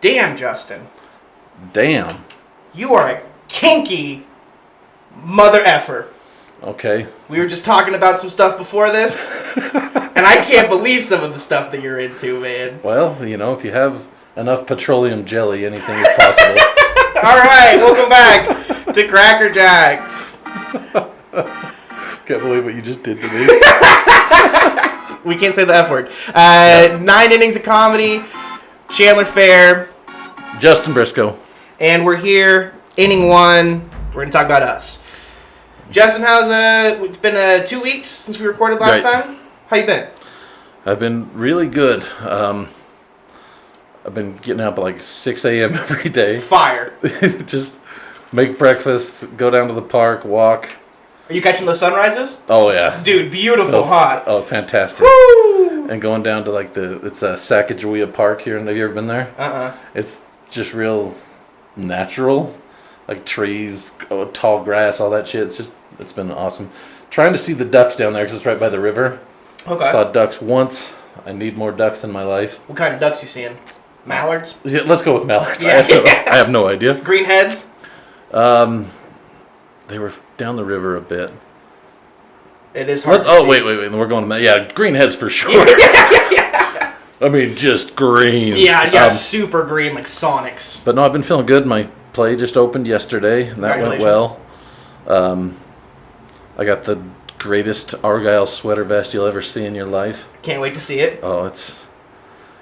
Damn, Justin. Damn. You are a kinky mother effer. Okay. We were just talking about some stuff before this, and I can't believe some of the stuff that you're into, man. Well, you know, if you have enough petroleum jelly, anything is possible. All right, welcome back to Cracker Jacks. Can't believe what you just did to me. We can't say the F word. 9 innings of comedy, Chandler Fair, Justin Briscoe. and we're here, inning 1. We're going to talk about us. Justin, it's been 2 weeks since we recorded last Right. time. How you been? I've been really good. I've been getting up at like 6 a.m. every day. Fire. Just make breakfast, go down to the park, walk. Are you catching those sunrises? Oh, yeah. Dude, beautiful, hot. Oh, fantastic. Woo! And going down to like it's Sacagawea Park here. Have you ever been there? It's just real natural. Like trees, tall grass, all that shit. It's been awesome. Trying to see the ducks down there because it's right by the river. Okay. Saw ducks once. I need more ducks in my life. What kind of ducks you seeing? Mallards? Yeah, let's go with mallards. Yeah. I have no idea. Greenheads? They were down the river a bit. It is hard to see. Wait. We're going to... Yeah, greenheads for sure. I mean, just green. Yeah, super green, like Sonics. But no, I've been feeling good. My play just opened yesterday, and that went well. I got the greatest Argyle sweater vest you'll ever see in your life. Can't wait to see it. Oh,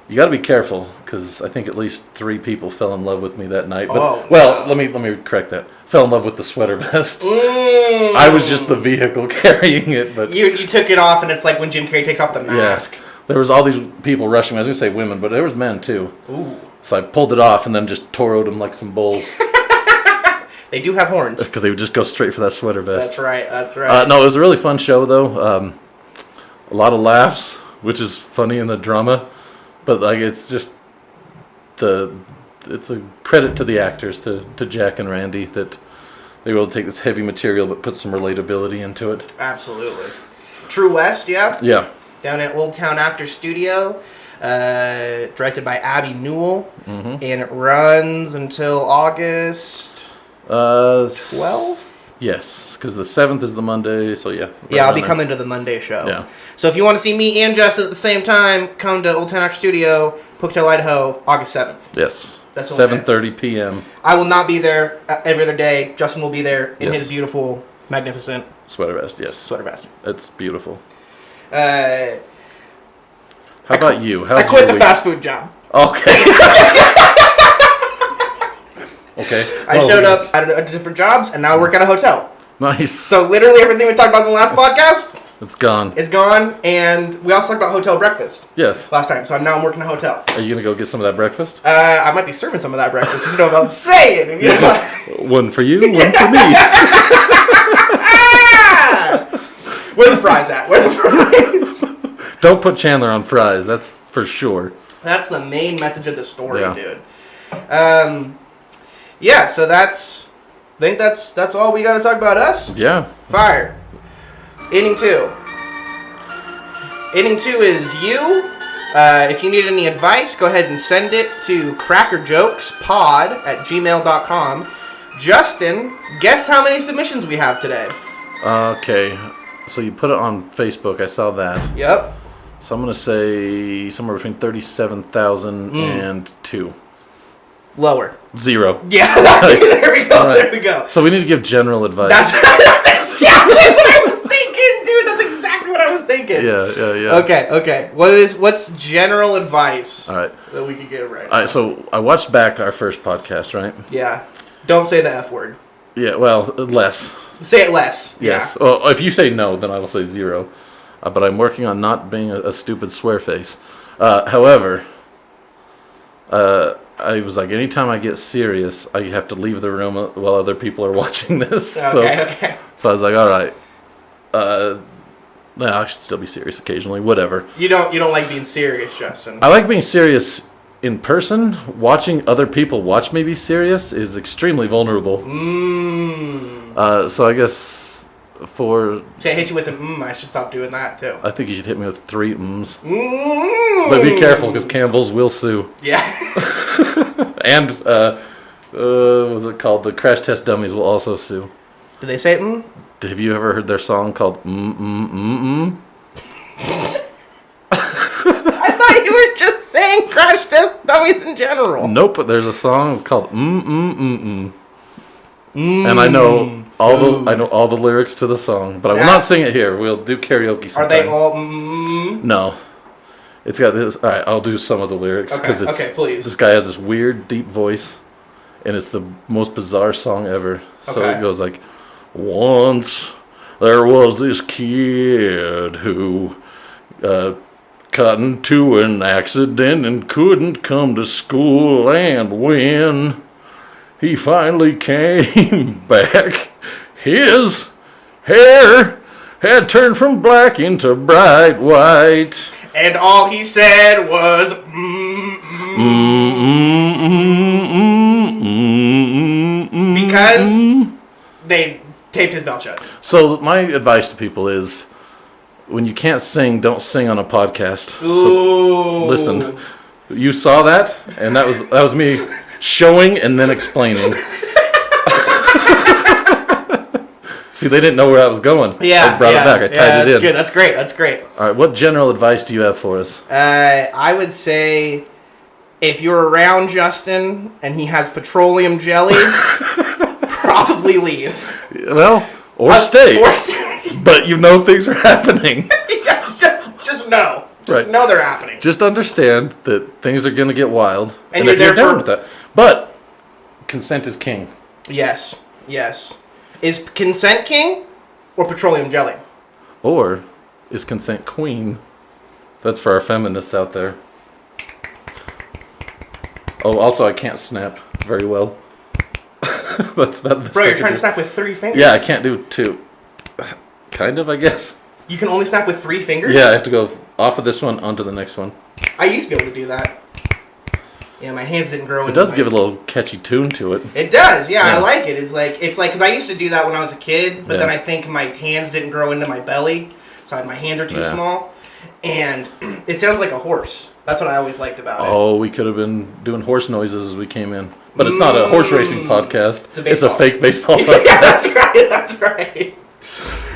you got to be careful because I think at least 3 people fell in love with me that night. But let me correct that. Fell in love with the sweater vest. I was just the vehicle carrying it, but you took it off, and it's like when Jim Carrey takes off the mask. Yeah. There was all these people rushing me. I was gonna say women, but there was men too. Ooh. So I pulled it off and then just toroed them like some bulls. They do have horns. Because they would just go straight for that sweater vest. That's right. No, it was a really fun show though. A lot of laughs, which is funny in the drama, but like it's just it's a credit to the actors, to Jack and Randy, that they were able to take this heavy material but put some relatability into it. Absolutely. True West, yeah? Yeah. Down at Old Town Actor Studio, directed by Abby Newell, and it runs until August 12th? Yes, because the 7th is the Monday, so yeah. Yeah, I'll be coming to the Monday show. Yeah. So if you want to see me and Justin at the same time, come to Old Town Actor Studio, Pocatello, Idaho, August 7th. Yes. That's 7:30 p.m. I will not be there every other day. Justin will be there in Yes. his beautiful, magnificent Sweater vest, yes. sweater vest. It's beautiful. How How about you? I quit the fast food job. Okay. Okay. I showed up at different jobs, and now I work at a hotel. Nice. So literally everything we talked about in the last podcast It's gone. is gone, and we also talked about hotel breakfast Yes. last time. So now I'm working a hotel. Are you going to go get some of that breakfast? I might be serving some of that breakfast. You know what I'm saying? You know? One for you, one for me. Where the fries at? Where the fries? Don't put Chandler on fries. That's for sure. That's the main message of the story, Yeah. dude. Yeah. So I think that's all we got to talk about us. Yeah. Fire. Inning 2. Inning 2 is you. If you need any advice, go ahead and send it to crackerjokespod@gmail.com. Justin, guess how many submissions we have today? Okay. So you put it on Facebook. I saw that. Yep. So I'm going to say somewhere between 37,000 and 2. Lower. 0. Yeah. Nice. There we go. All right. There we go. So we need to give general advice. That's exactly what I was thinking, dude. That's exactly what I was thinking. Yeah. Okay. What's general advice All right. that we could give right All now? right. So I watched back our first podcast, right? Yeah. Don't say the F word. Yeah. Well, less. Say it less. Yes. Well, if you say no, then I will say 0. But I'm working on not being a stupid swear face. However, I was like, anytime I get serious, I have to leave the room while other people are watching this. Okay. So I was like, all right. No, I should still be serious occasionally. Whatever. You don't like being serious, Justin. I like being serious in person. Watching other people watch me be serious is extremely vulnerable. So I guess To hit you with an I should stop doing that too. I think you should hit me with 3 But be careful because Campbell's will sue. Yeah. And, what's it called? The Crash Test Dummies will also sue. Do they say mm? Have you ever heard their song called Mm? I thought you were just saying Crash Test Dummies in general. Nope, but there's a song it's called Mm. And I know all the lyrics to the song, but I will not sing it here. We'll do karaoke sometime. Are they all mm? No. It's got this. All right, I'll do some of the lyrics because okay, please. This guy has this weird, deep voice, and it's the most bizarre song ever. So it goes like, once there was this kid who got into an accident and couldn't come to school, and when he finally came back, his hair had turned from black into bright white. And all he said was because they taped his mouth shut. So my advice to people is, when you can't sing, don't sing on a podcast. Ooh. So, listen, you saw that, and that was me showing and then explaining. See, they didn't know where I was going. Yeah, I brought it back. I tied it in. Good. That's great. All right, what general advice do you have for us? I would say, if you're around Justin and he has petroleum jelly, probably leave. Well, or stay. But you know things are happening. Yeah, just know. Just know they're happening. Just understand that things are going to get wild. And you're there down with that. But consent is king. Yes. Is consent king or petroleum jelly? Or is consent queen? That's for our feminists out there. Oh, also I can't snap very well. That's not the best. Bro, you're trying to snap with 3 fingers? Yeah, I can't do 2. Kind of, I guess. You can only snap with 3 fingers? Yeah, I have to go off of this one onto the next one. I used to be able to do that. Yeah, my hands didn't grow. It does give a little catchy tune to it. It does, yeah. I like it. It's like because I used to do that when I was a kid, but then I think my hands didn't grow into my belly, so my hands are too small, and it sounds like a horse. That's what I always liked about it. Oh, we could have been doing horse noises as we came in, but it's not a horse racing podcast. It's a fake baseball podcast. Yeah, that's right.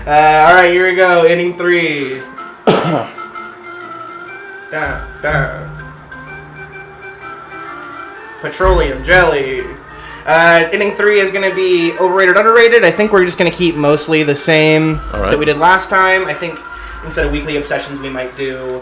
All right, here we go. Inning 3. Down. Petroleum jelly. Inning 3 is going to be overrated, underrated. I think we're just going to keep mostly the same that we did last time. I think instead of weekly obsessions, we might do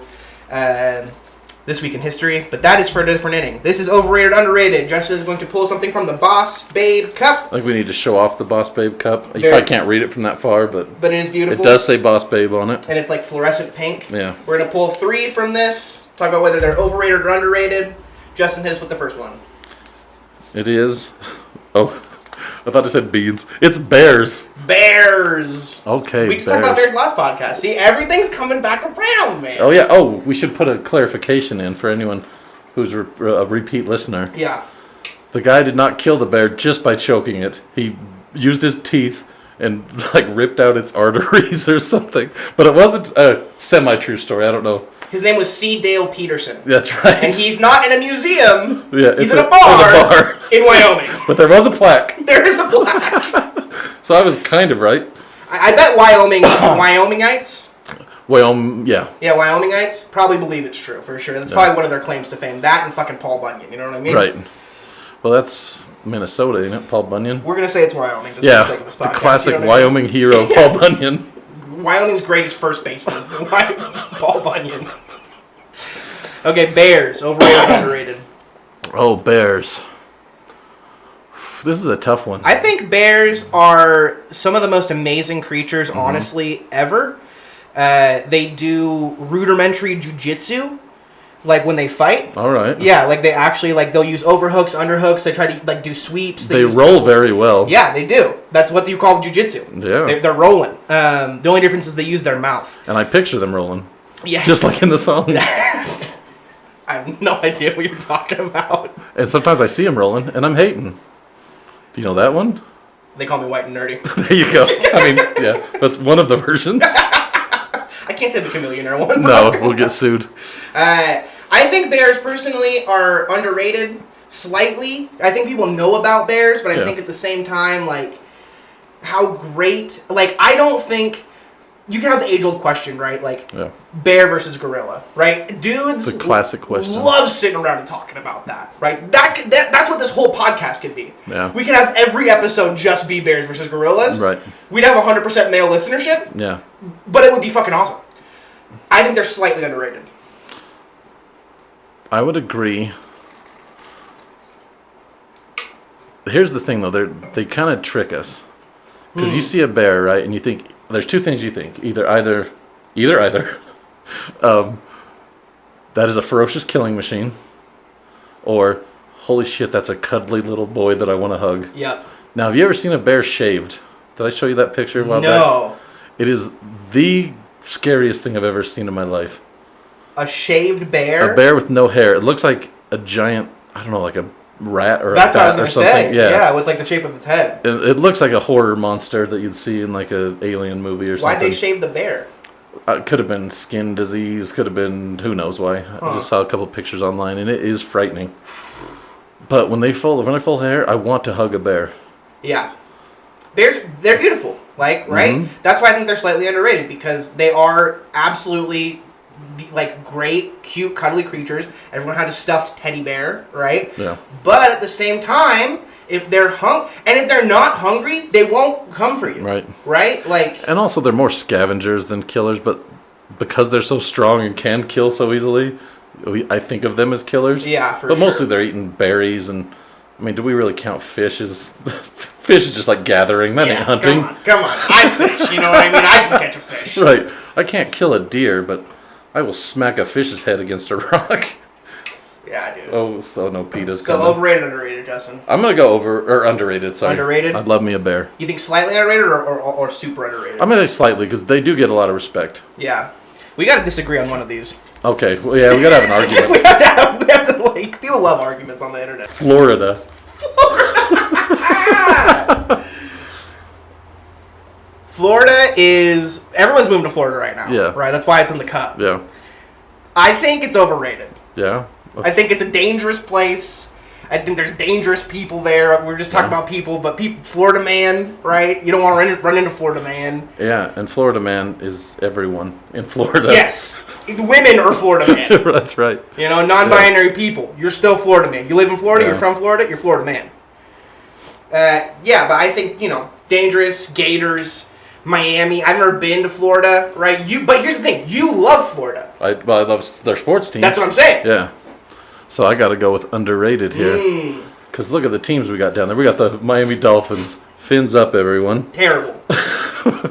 This Week in History. But that is for a different inning. This is overrated, underrated. Justin is going to pull something from the Boss Babe Cup. I think we need to show off the Boss Babe Cup. You probably can't read it from that far, but it is beautiful. It does say Boss Babe on it. And it's like fluorescent pink. Yeah. We're going to pull 3 from this. Talk about whether they're overrated or underrated. Justin, hit us with the first one. It is. Oh, I thought it said beans. It's bears. Bears. Okay, we just talked about bears last podcast. See, everything's coming back around, man. Oh, yeah. Oh, we should put a clarification in for anyone who's a repeat listener. Yeah. The guy did not kill the bear just by choking it. He used his teeth and ripped out its arteries or something. But it wasn't a semi-true story. I don't know. His name was C. Dale Peterson. That's right. And he's not in a museum. Yeah, he's in a bar in Wyoming. But there was a plaque. There is a plaque. So I was kind of right. I bet Wyomingites. Yeah. Yeah, Wyomingites probably believe it's true, for sure. That's probably one of their claims to fame. That and fucking Paul Bunyan, you know what I mean? Right. Well, that's Minnesota, ain't it? Paul Bunyan? We're going to say it's Wyoming. Just for the sake of this podcast, the classic Wyoming hero, Paul Bunyan. Wyoming's greatest first baseman, Paul Bunyan. Okay, bears, overrated, underrated. Oh, bears. This is a tough one. I think bears are some of the most amazing creatures, honestly, ever. They do rudimentary jujitsu, like when they fight. All right. Yeah, like they actually they'll use overhooks, underhooks. They try to do sweeps. They roll very well. Yeah, they do. That's what you call jujitsu. Yeah. They're rolling. The only difference is they use their mouth. And I picture them rolling. Yeah. Just like in the song. I have no idea what you're talking about. And sometimes I see them rolling, and I'm hating. Do you know that one? They call me white and nerdy. There you go. I mean, yeah, that's one of the versions. I can't say the Chameleonaire one. No, we'll get sued. I think bears personally are underrated. slightly. I think people know about bears, but I Yeah. think at the same time, like, how great... Like, I don't think... You can have the age-old question, right? Like, bear versus gorilla, right? Dudes... The classic question. Love sitting around and talking about that, right? That's what this whole podcast could be. Yeah. We could have every episode just be bears versus gorillas. Right. We'd have 100% male listenership. Yeah. But it would be fucking awesome. I think they're slightly underrated. I would agree. Here's the thing, though. They kind of trick us. Because you see a bear, right? And you think... There's two things you think. Either. That is a ferocious killing machine. Or, holy shit, that's a cuddly little boy that I want to hug. Yep. Now, have you ever seen a bear shaved? Did I show you that picture a while back? No. It is the scariest thing I've ever seen in my life. A shaved bear? A bear with no hair. It looks like a giant, I don't know, like a rat or That's a what I was bat or going to something. say. Yeah, with like the shape of his head. It looks like a horror monster that you'd see in like an alien movie or something. Why'd they shave the bear? It could have been skin disease. Could have been who knows why. I just saw a couple pictures online, and it is frightening. But when they full hair, I want to hug a bear. Yeah, they're beautiful. Like, right? Mm-hmm. That's why I think they're slightly underrated, because they are absolutely like great, cute, cuddly creatures. Everyone had a stuffed teddy bear, right? Yeah. But at the same time, if they're if they're not hungry, they won't come for you. Right. Right? Like. And also, they're more scavengers than killers, but because they're so strong and can kill so easily, I think of them as killers. Yeah, for sure. But mostly they're eating berries and. I mean, do we really count fish as... Fish is just like gathering, that ain't hunting. Come on. I fish, you know what I mean? I can catch a fish. Right. I can't kill a deer, but I will smack a fish's head against a rock. Yeah, dude. Oh, so no PETA's coming. So overrated, underrated, Justin? I'm going to go underrated, sorry. Underrated? I'd love me a bear. You think slightly underrated or super underrated? I'm going to say slightly, because they do get a lot of respect. Yeah. We got to disagree on one of these. Okay. Well, yeah, we got to have an argument. we have to, like, people love arguments on the internet. Florida. Florida is... Everyone's moving to Florida right now. Yeah. Right? That's why it's in the cup. Yeah. I think it's overrated. Yeah? I think it's a dangerous place. I think there's dangerous people there. We were just talking about people, but Florida man, right? You don't want to run into Florida man. Yeah, and Florida man is everyone in Florida. Yes. Women are Florida man. That's right. You know, non-binary people. You're still Florida man. You live in Florida, you're from Florida, you're Florida man. Yeah, but I think, dangerous, Gators, Miami. I've never been to Florida, right? But here's the thing. You love Florida. I love their sports teams. That's what I'm saying. Yeah. So I got to go with underrated here. Because look at the teams we got down there. We got the Miami Dolphins. Fins up, everyone. Terrible.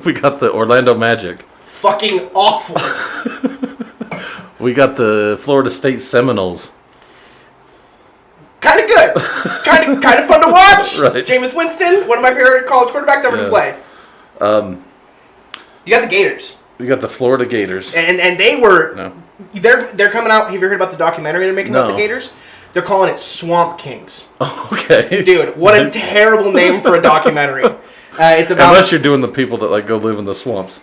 We got the Orlando Magic. Fucking awful. We got the Florida State Seminoles. Kind of good. kind of fun to watch. Right. Jameis Winston, one of my favorite college quarterbacks ever to play. You got the Gators. We got the Florida Gators. And they were... No. They're coming out... Have you heard about the documentary they're making about the Gators? They're calling it Swamp Kings. Okay. Dude, what a terrible name for a documentary. It's about... Unless you're doing the people that go live in the swamps.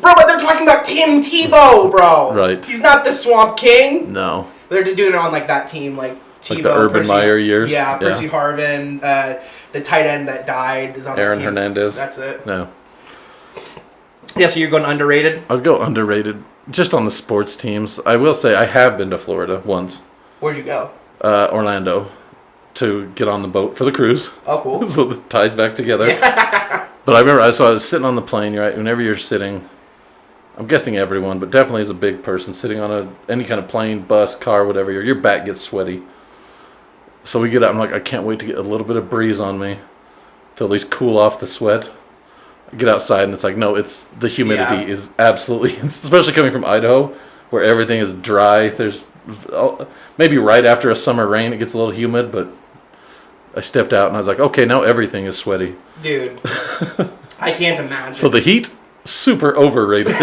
Bro, but they're talking about Tim Tebow, bro. Right. He's not the Swamp King. No. They're doing it on that team, Tebow, like the Urban Meyer years. Yeah, Percy Harvin, the tight end that died is on Aaron the team. Hernandez. That's it. No. Yeah, so you're going underrated? I'd go underrated just on the sports teams. I will say I have been to Florida once. Where'd you go? Orlando, to get on the boat for the cruise. Oh, cool. So it ties back together. But I remember, I was sitting on the plane, right? Whenever you're sitting, I'm guessing everyone, but definitely as a big person, sitting on any kind of plane, bus, car, whatever, your back gets sweaty. So we get out, I'm like, I can't wait to get a little bit of breeze on me to at least cool off the sweat. I get outside and it's like, no, it's the humidity is absolutely, especially coming from Idaho, where everything is dry. There's maybe right after a summer rain, it gets a little humid, but I stepped out and I was like, okay, now everything is sweaty. Dude, I can't imagine. So the heat, super overrated.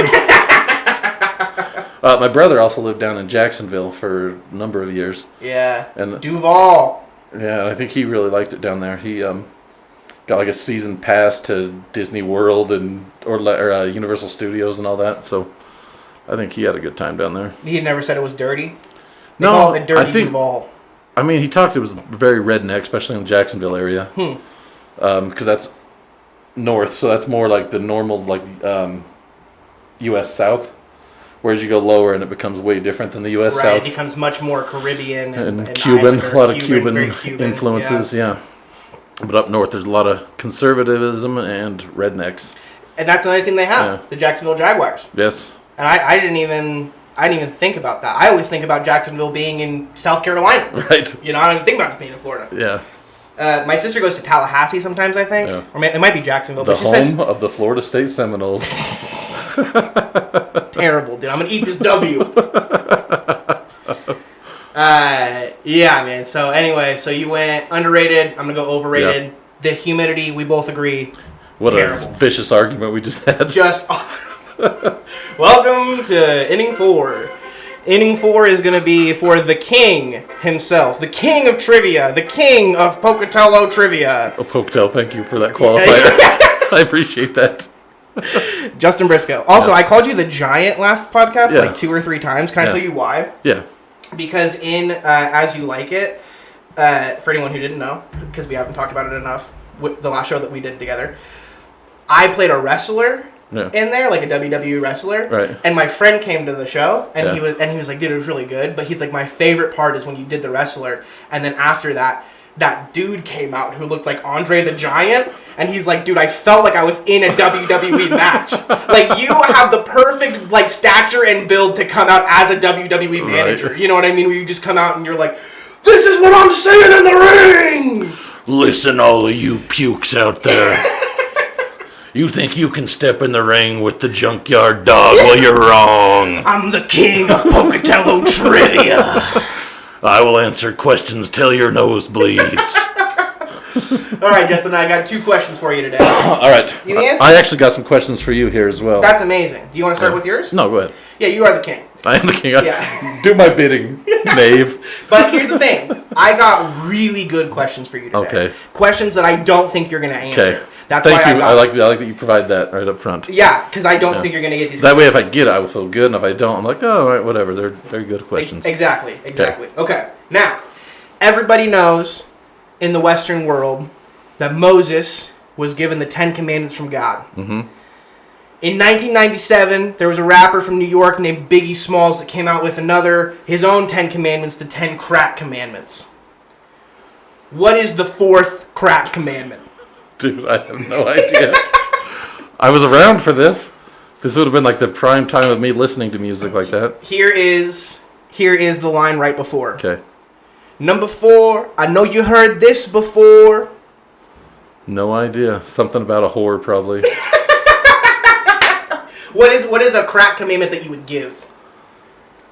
My brother also lived down in Jacksonville for a number of years. Yeah. And Duval. Yeah, I think he really liked it down there. He got like a season pass to Disney World or Universal Studios and all that. So I think he had a good time down there. He never said it was dirty. They No, call it dirty I think Duval. I mean, he talked. It was very redneck, especially in the Jacksonville area. Because that's north, so that's more like the normal U.S. South. Whereas you go lower and it becomes way different than the U.S. South. It becomes much more Caribbean and Cuban. A lot of Cuban Cuban influences. Yeah. But up north, there's a lot of conservatism and rednecks. And that's another thing they have, the Jacksonville Jaguars. Yes. And I didn't even think about that. I always think about Jacksonville being in South Carolina. Right. I don't even think about it being in Florida. Yeah. My sister goes to Tallahassee sometimes, I think. Yeah. Or it might be Jacksonville. The home of the Florida State Seminoles. Terrible, dude. I'm going to eat this W. Yeah, man. So anyway, you went underrated. I'm going to go overrated. Yep. The humidity, we both agree. What terrible. A vicious argument we just had. Welcome to inning 4. Inning 4 is going to be for the king himself, the king of trivia, the king of Pocatello trivia. Oh, Pocatello, thank you for that qualifier. I appreciate that. Justin Briscoe. Also, I called you the Giant last podcast like 2 or 3 times. Can I tell you why? Yeah. Because in As You Like It, for anyone who didn't know, because we haven't talked about it enough, with the last show that we did together, I played a wrestler in there, like a WWE wrestler. Right. And my friend came to the show, and he was like, dude, it was really good. But he's like, my favorite part is when you did the wrestler, and then after that dude came out who looked like Andre the Giant, and he's like, dude, I felt like I was in a WWE match. Like, you have the perfect like stature and build to come out as a WWE manager. Right. You know what I mean? Where you just come out and you're like, this is what I'm saying in the ring! Listen, all of you pukes out there. You think you can step in the ring with the Junkyard Dog? Well, you're wrong. I'm the king of Pocatello trivia. I will answer questions till your nose bleeds. All right, Justin, I got 2 questions for you today. All right. You answer? I actually got some questions for you here as well. That's amazing. Do you want to start with yours? No, go ahead. Yeah, you are the king. I am the king. Do my bidding, knave. But here's the thing. I got really good questions for you today. Okay. Questions that I don't think you're going to answer. Okay. Thank you. I like that you provide that right up front. Yeah, because I don't think you're going to get these. That way, if I get it, I will feel good, and if I don't, I'm like, oh, all right, whatever. They're very good questions. Exactly. Okay. Now, everybody knows in the Western world that Moses was given the 10 Commandments from God. Mm-hmm. In 1997, there was a rapper from New York named Biggie Smalls that came out with his own 10 Commandments, the 10 Crack Commandments. What is the 4th crack commandment? Dude, I have no idea. I was around for this. This would have been like the prime time of me listening to music like that. Here is the line right before. Okay. Number 4, I know you heard this before. No idea. Something about a whore, probably. What is a crack commandment that you would give?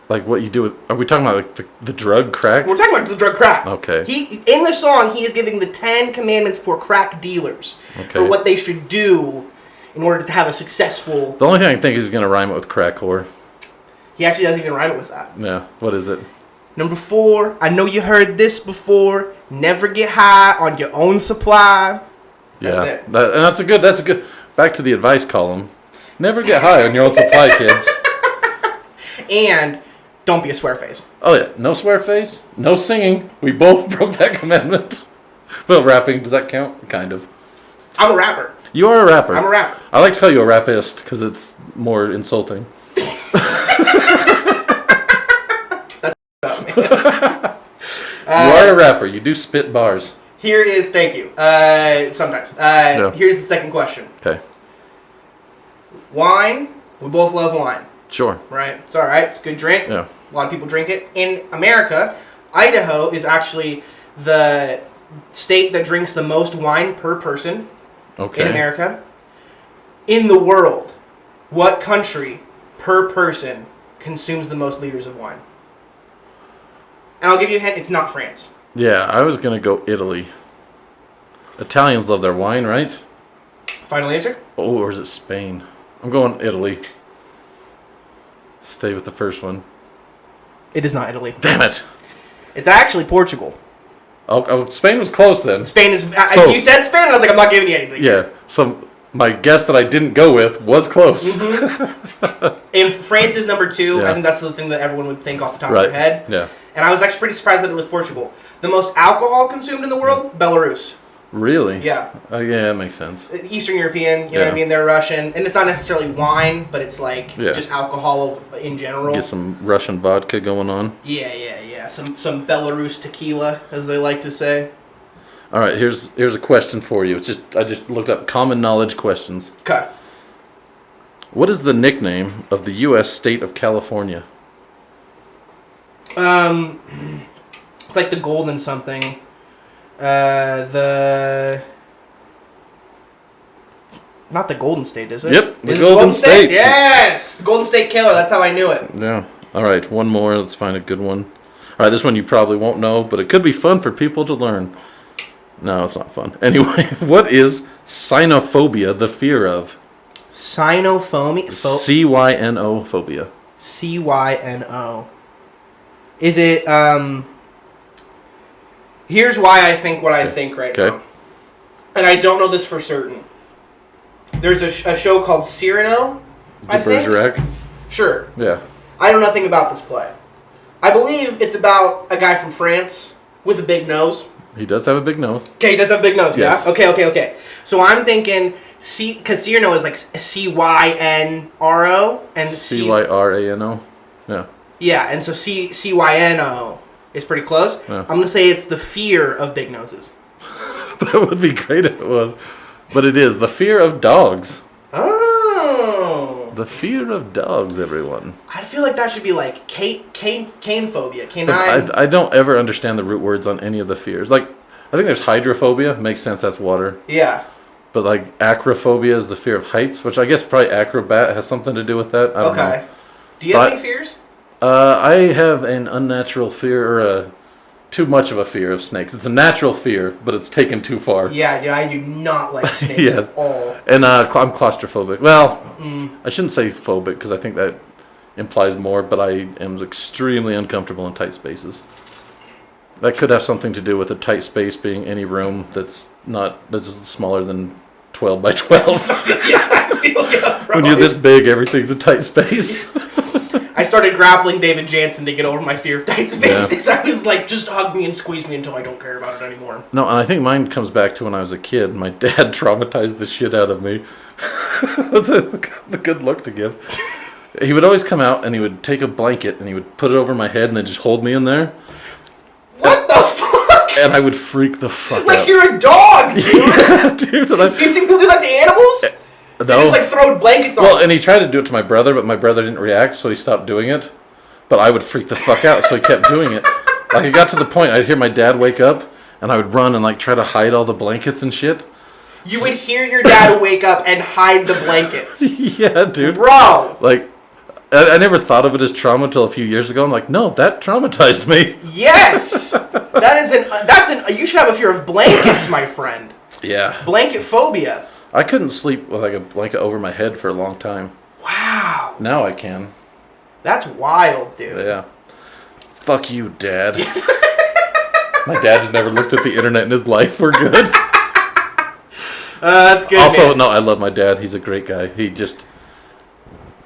Like what you do with... Are we talking about like the drug crack? We're talking about the drug crack. Okay. In the song, he is giving the 10 commandments for crack dealers. Okay. For what they should do in order to have a successful... The only thing I can think is he's going to rhyme it with crack whore. He actually doesn't even rhyme it with that. Yeah. What is it? Number 4, I know you heard this before. Never get high on your own supply. That's it. That's a good... Back to the advice column. Never get high on your own supply, kids. And... don't be a swear face. Oh, yeah. No swear face. No singing. We both broke that commandment. Well, rapping, does that count? Kind of. I'm a rapper. You are a rapper. I'm a rapper. I like to call you a rapist because it's more insulting. That's up, man. You are a rapper. You do spit bars. Thank you. Sometimes. Here's the second question. Okay. Wine. We both love wine. Sure. Right? It's all right. It's a good drink. Yeah. A lot of people drink it. In America, Idaho is actually the state that drinks the most wine per person in America. In the world, what country per person consumes the most liters of wine? And I'll give you a hint. It's not France. Yeah, I was going to go Italy. Italians love their wine, right? Final answer? Oh, or is it Spain? I'm going Italy. Stay with the first one. It is not Italy. Damn it. It's actually Portugal. Oh, Spain was close then. Spain is... you said Spain, and I was like, I'm not giving you anything. Yeah, so my guess that I didn't go with was close. Mm-hmm. And France is number 2. Yeah. I think that's the thing that everyone would think off the top of their head. Yeah. And I was actually pretty surprised that it was Portugal. The most alcohol consumed in the world? Belarus. Really? Yeah. Oh, yeah, that makes sense. Eastern European, you know what I mean? They're Russian. And it's not necessarily wine, but it's like just alcohol in general. Get some Russian vodka going on. Yeah. Some Belarus tequila, as they like to say. All right, here's a question for you. I just looked up common knowledge questions. Okay. What is the nickname of the U.S. state of California? It's like the Golden something. Not the Golden State, is it? Yep, the is Golden State. Yes, the Golden State Killer. That's how I knew it. Yeah. All right, one more. Let's find a good one. All right, this one you probably won't know, but it could be fun for people to learn. No, it's not fun. Anyway, what is cynophobia the fear of? Cynophobia? C-Y-N-O phobia. C-Y-N-O. Is it, Here's why I think what I think right now. And I don't know this for certain. There's a show called Cyrano, I think. Bergerac? Sure. Yeah. I know nothing about this play. I believe it's about a guy from France with a big nose. He does have a big nose. Okay, he does have a big nose, yes. Yeah? Okay. So I'm thinking, because Cyrano is like C-Y-N-R-O. And C-Y-R-A-N-O. Yeah. Yeah, and so C-Y-N-O is pretty close. Yeah. I'm going to say it's the fear of big noses. That would be great if it was. But it is the fear of dogs. Oh. The fear of dogs, everyone. I feel like that should be like cane phobia. Canine. I don't ever understand the root words on any of the fears. Like, I think there's hydrophobia. Makes sense, that's water. Yeah. But like acrophobia is the fear of heights, which I guess probably acrobat has something to do with that. I don't know. Do you have any fears? I have an unnatural fear, or too much of a fear of snakes. It's a natural fear, but it's taken too far. Yeah, I do not like snakes at all. And I'm claustrophobic. Well, I shouldn't say phobic because I think that implies more, but I am extremely uncomfortable in tight spaces. That could have something to do with a tight space being any room that's smaller than 12 by 12. Yeah, I feel you, bro. When you're this big, everything's a tight space. I started grappling David Jansen to get over my fear of tight spaces. Yeah. I was like, just hug me and squeeze me until I don't care about it anymore. No, and I think mine comes back to when I was a kid. My dad traumatized the shit out of me. That's a good look to give. He would always come out and he would take a blanket and he would put it over my head and then just hold me in there. What the fuck? And I would freak the fuck out. Like you're a dog, dude. Yeah, dude. You see people do that to animals? No. They just like throw blankets on. Well, and he tried to do it to my brother, but my brother didn't react, so he stopped doing it. But I would freak the fuck out, so he kept doing it. Like, it got to the point I'd hear my dad wake up, and I would run and like try to hide all the blankets and shit. You would hear your dad wake up and hide the blankets. Yeah, dude. Bro. Like, I never thought of it as trauma until a few years ago. I'm like, no, that traumatized me. Yes. You should have a fear of blankets, my friend. Yeah. Blanket phobia. I couldn't sleep with like a blanket over my head for a long time. Wow. Now I can. That's wild, dude. Yeah. Fuck you, Dad. My dad has never looked at the internet in his life. We're good. That's good. Also, man. no, I love my dad. He's a great guy.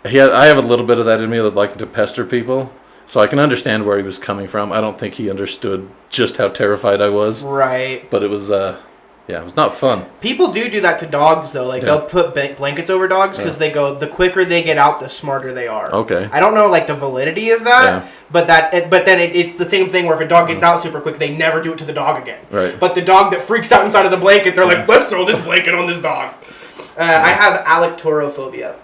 I have a little bit of that in me that like to pester people. So I can understand where he was coming from. I don't think he understood just how terrified I was. Right. But it was, it was not fun. People do that to dogs, though. Like, they'll put blankets over dogs because they go, the quicker they get out, the smarter they are. Okay. I don't know, like, the validity of that, but then it's the same thing where if a dog gets out super quick, they never do it to the dog again. Right. But the dog that freaks out inside of the blanket, they're like, let's throw this blanket on this dog. I have alectorophobia.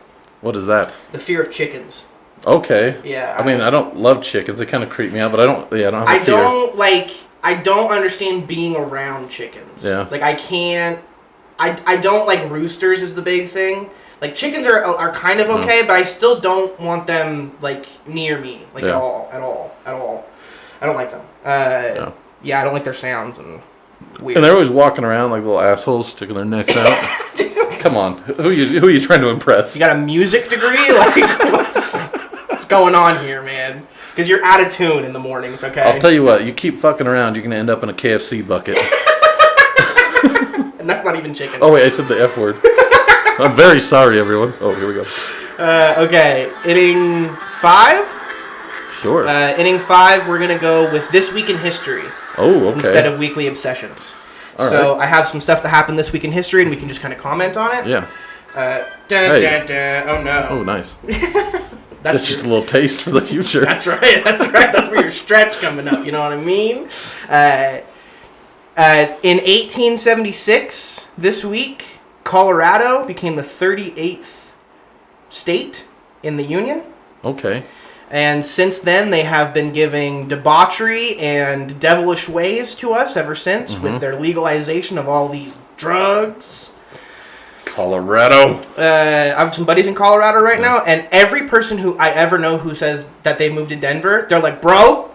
What is that? The fear of chickens. Okay. Yeah. I mean, I don't love chickens. They kind of creep me out, but I don't have a fear. I don't understand being around chickens. Yeah. Like, I can't... I don't like roosters is the big thing. Like, chickens are kind of okay, but I still don't want them, like, near me. Like, at all. I don't like them. Yeah, I don't like their sounds and weird. And they're always walking around like little assholes, sticking their necks out. Come on. Who are you trying to impress? You got a music degree? Like, what's going on here, man? Because you're out of tune in the mornings, okay? I'll tell you what, you keep fucking around, you're going to end up in a KFC bucket. And that's not even chicken. Oh, wait, I said the F word. I'm very sorry, everyone. Oh, here we go. Okay, inning 5? Sure. Inning 5, we're going to go with This Week in History. Oh, okay. Instead of weekly obsessions. So I have some stuff that happened this week in history, and we can just kind of comment on it. Yeah. Oh, no. Oh, nice. That's just a little taste for the future. That's right. That's where your stretch coming up. You know what I mean? In 1876, this week, Colorado became the 38th state in the Union. Okay. And since then, they have been giving debauchery and devilish ways to us ever since with their legalization of all these drugs. Colorado. I have some buddies in Colorado right now, and every person who I ever know who says that they moved to Denver, they're like, bro,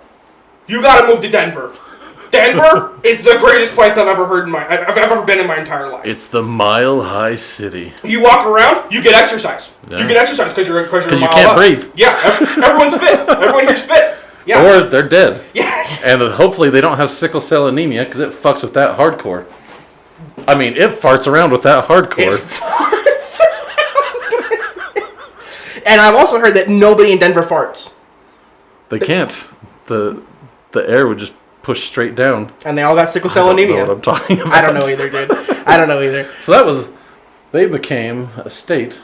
you gotta move to Denver. Denver is the greatest place I've ever been in my entire life. It's the Mile High City. You walk around, you get exercise. Yeah. You get exercise because you're a mile you can't breathe. Yeah, everyone's fit. Everyone here's fit. Yeah. Or they're dead. Yeah. And hopefully they don't have sickle cell anemia because it fucks with that hardcore. I mean, it farts around with that hardcore. And I've also heard that nobody in Denver farts. They can't. The air would just push straight down. And they all got sickle cell anemia. I don't know what I'm talking about. I don't know either, dude. I don't know either. So they became a state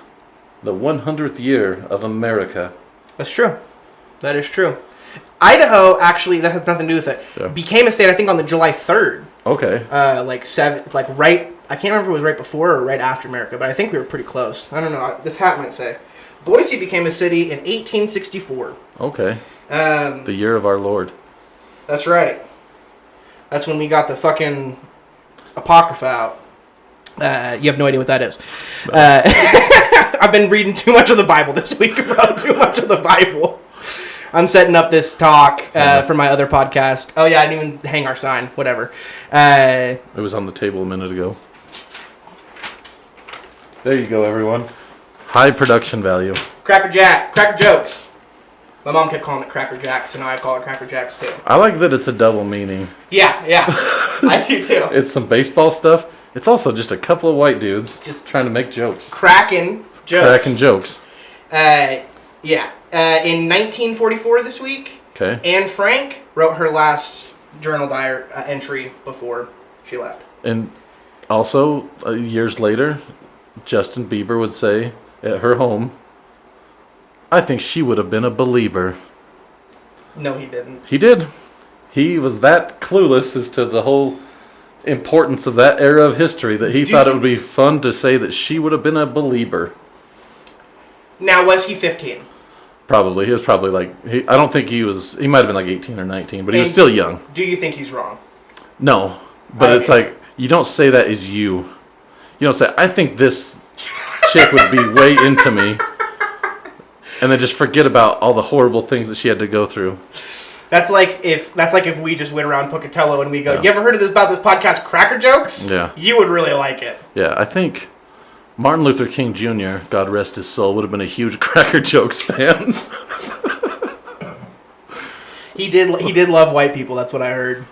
the 100th year of America. That's true. That is true. Idaho, actually, that has nothing to do with it, became a state, I think, on the July 3rd. Okay. Right, I can't remember if it was right before or right after America, but I think we were pretty close. I don't know. This hat might say. Boise became a city in 1864. Okay. The year of our Lord. That's right. That's when we got the fucking Apocrypha out. You have no idea what that is. I've been reading too much of the Bible this week, bro. Too much of the Bible. I'm setting up this talk for my other podcast. Oh, yeah, I didn't even hang our sign. Whatever. It was on the table a minute ago. There you go, everyone. High production value. Cracker Jack. Cracker Jokes. My mom kept calling it Cracker Jacks, so now I call it Cracker Jacks, too. I like that it's a double meaning. Yeah. I do, too. It's some baseball stuff. It's also just a couple of white dudes just trying to make jokes. Cracking jokes. Yeah. In 1944 this week, Anne Frank wrote her last journal entry before she left. And also, years later, Justin Bieber would say at her home, I think she would have been a believer. No, he didn't. He did. He was that clueless as to the whole importance of that era of history that he thought it would be fun to say that she would have been a believer. Now, was he 15? Probably. He was probably I don't think he might have been like 18 or 19, but he was still young. Do you think he's wrong? No. But it's like, you don't say that as you. You don't say, I think this chick would be way into me. And then just forget about all the horrible things that she had to go through. That's like if we just went around Pocatello and we go, you ever heard about this podcast, Cracker Jokes? Yeah. You would really like it. Yeah, I think Martin Luther King Jr., God rest his soul, would have been a huge Cracker Jokes fan. He did love white people, that's what I heard.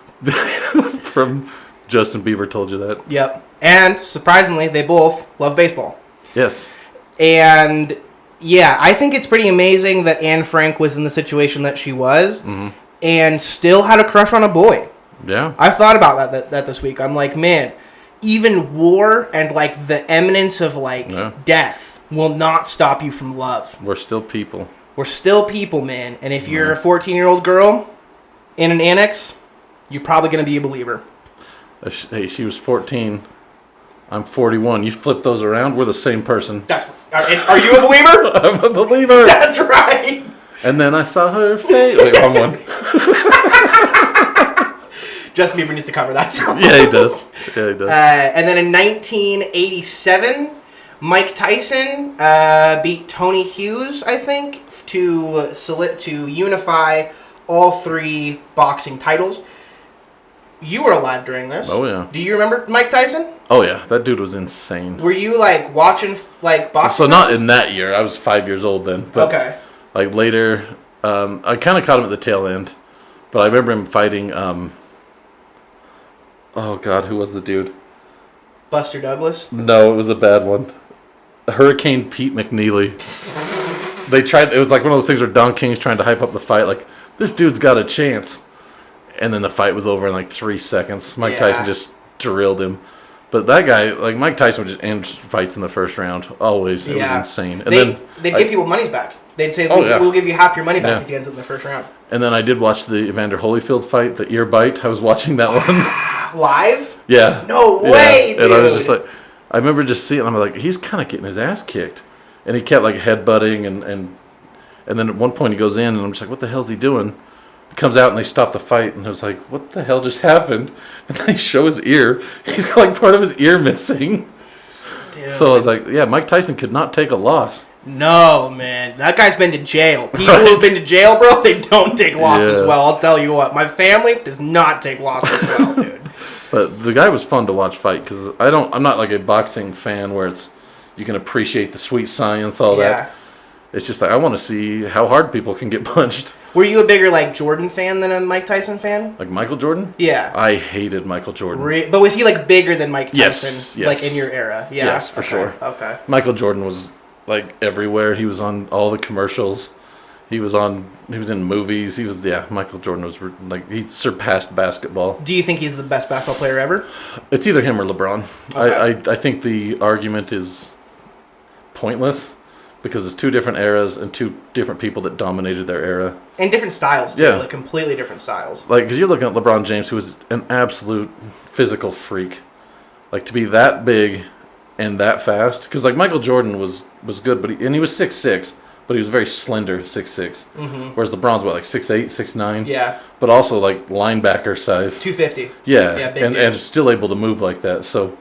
From Justin Bieber told you that. Yep. And surprisingly, they both love baseball. Yes. And yeah, I think it's pretty amazing that Anne Frank was in the situation that she was and still had a crush on a boy. Yeah. I've thought about that this week. I'm like, man, even war and like the imminence of death will not stop you from love. We're still people. We're still people, man. And if you're a 14-year-old girl in an annex, you're probably going to be a believer. Hey, she was 14. I'm 41. You flip those around, we're the same person. Are you a believer? I'm a believer. That's right. And then I saw her face. Wait, wrong one. Justin Bieber needs to cover that song. Yeah, he does. And then in 1987, Mike Tyson beat Tony Hughes, I think, to unify all three boxing titles. You were alive during this. Oh, yeah. Do you remember Mike Tyson? Oh, yeah. That dude was insane. Were you, watching, boxing? So not in that year. I was 5 years old then. But, okay. Later, I kind of caught him at the tail end. But I remember him fighting, oh, God, who was the dude? Buster Douglas? No, it was a bad one. Hurricane Pete McNeely. It was like one of those things where Don King's trying to hype up the fight. This dude's got a chance. and then the fight was over in like 3 seconds. Mike Tyson just drilled him. But that guy, like Mike Tyson, would just end fights in the first round. Always, it was insane. And they'd give people money's back. They'd say, "We'll give you half your money back if he ends up in the first round." And then I did watch the Evander Holyfield fight, the ear bite. I was watching that one live. Yeah. No way, dude. And I was just like, I remember just seeing. I'm like, he's kind of getting his ass kicked, and he kept like headbutting, and then at one point he goes in, and I'm just like, what the hell's he doing? He comes out and they stop the fight, and I was like, what the hell just happened? And they show his ear. He's got like part of his ear missing. Dude. So I was like, yeah, Mike Tyson could not take a loss. No, man. That guy's been to jail. People who have been to jail, bro, they don't take losses well. I'll tell you what. My family does not take losses well, dude. But the guy was fun to watch fight because I'm not like a boxing fan where you can appreciate the sweet science, all that. It's just like, I want to see how hard people can get punched. Were you a bigger like Jordan fan than a Mike Tyson fan? Like Michael Jordan? Yeah. I hated Michael Jordan. But was he like bigger than Mike Tyson? Yes. Like in your era? Yeah. Yes, for sure. Okay. Michael Jordan was like everywhere. He was on all the commercials. He was in movies. Michael Jordan was like, he surpassed basketball. Do you think he's the best basketball player ever? It's either him or LeBron. Okay. I think the argument is pointless because it's two different eras and two different people that dominated their era. And different styles, too. Yeah. Like completely different styles. Like, because you're looking at LeBron James, who was an absolute physical freak. Like, to be that big and that fast. Because, like, Michael Jordan was good, but he was 6'6", but he was very slender, 6'6". Mm-hmm. Whereas LeBron's, like 6'8", 6'9"? Yeah. But also, like, linebacker size. 250. Yeah. And still able to move like that. So,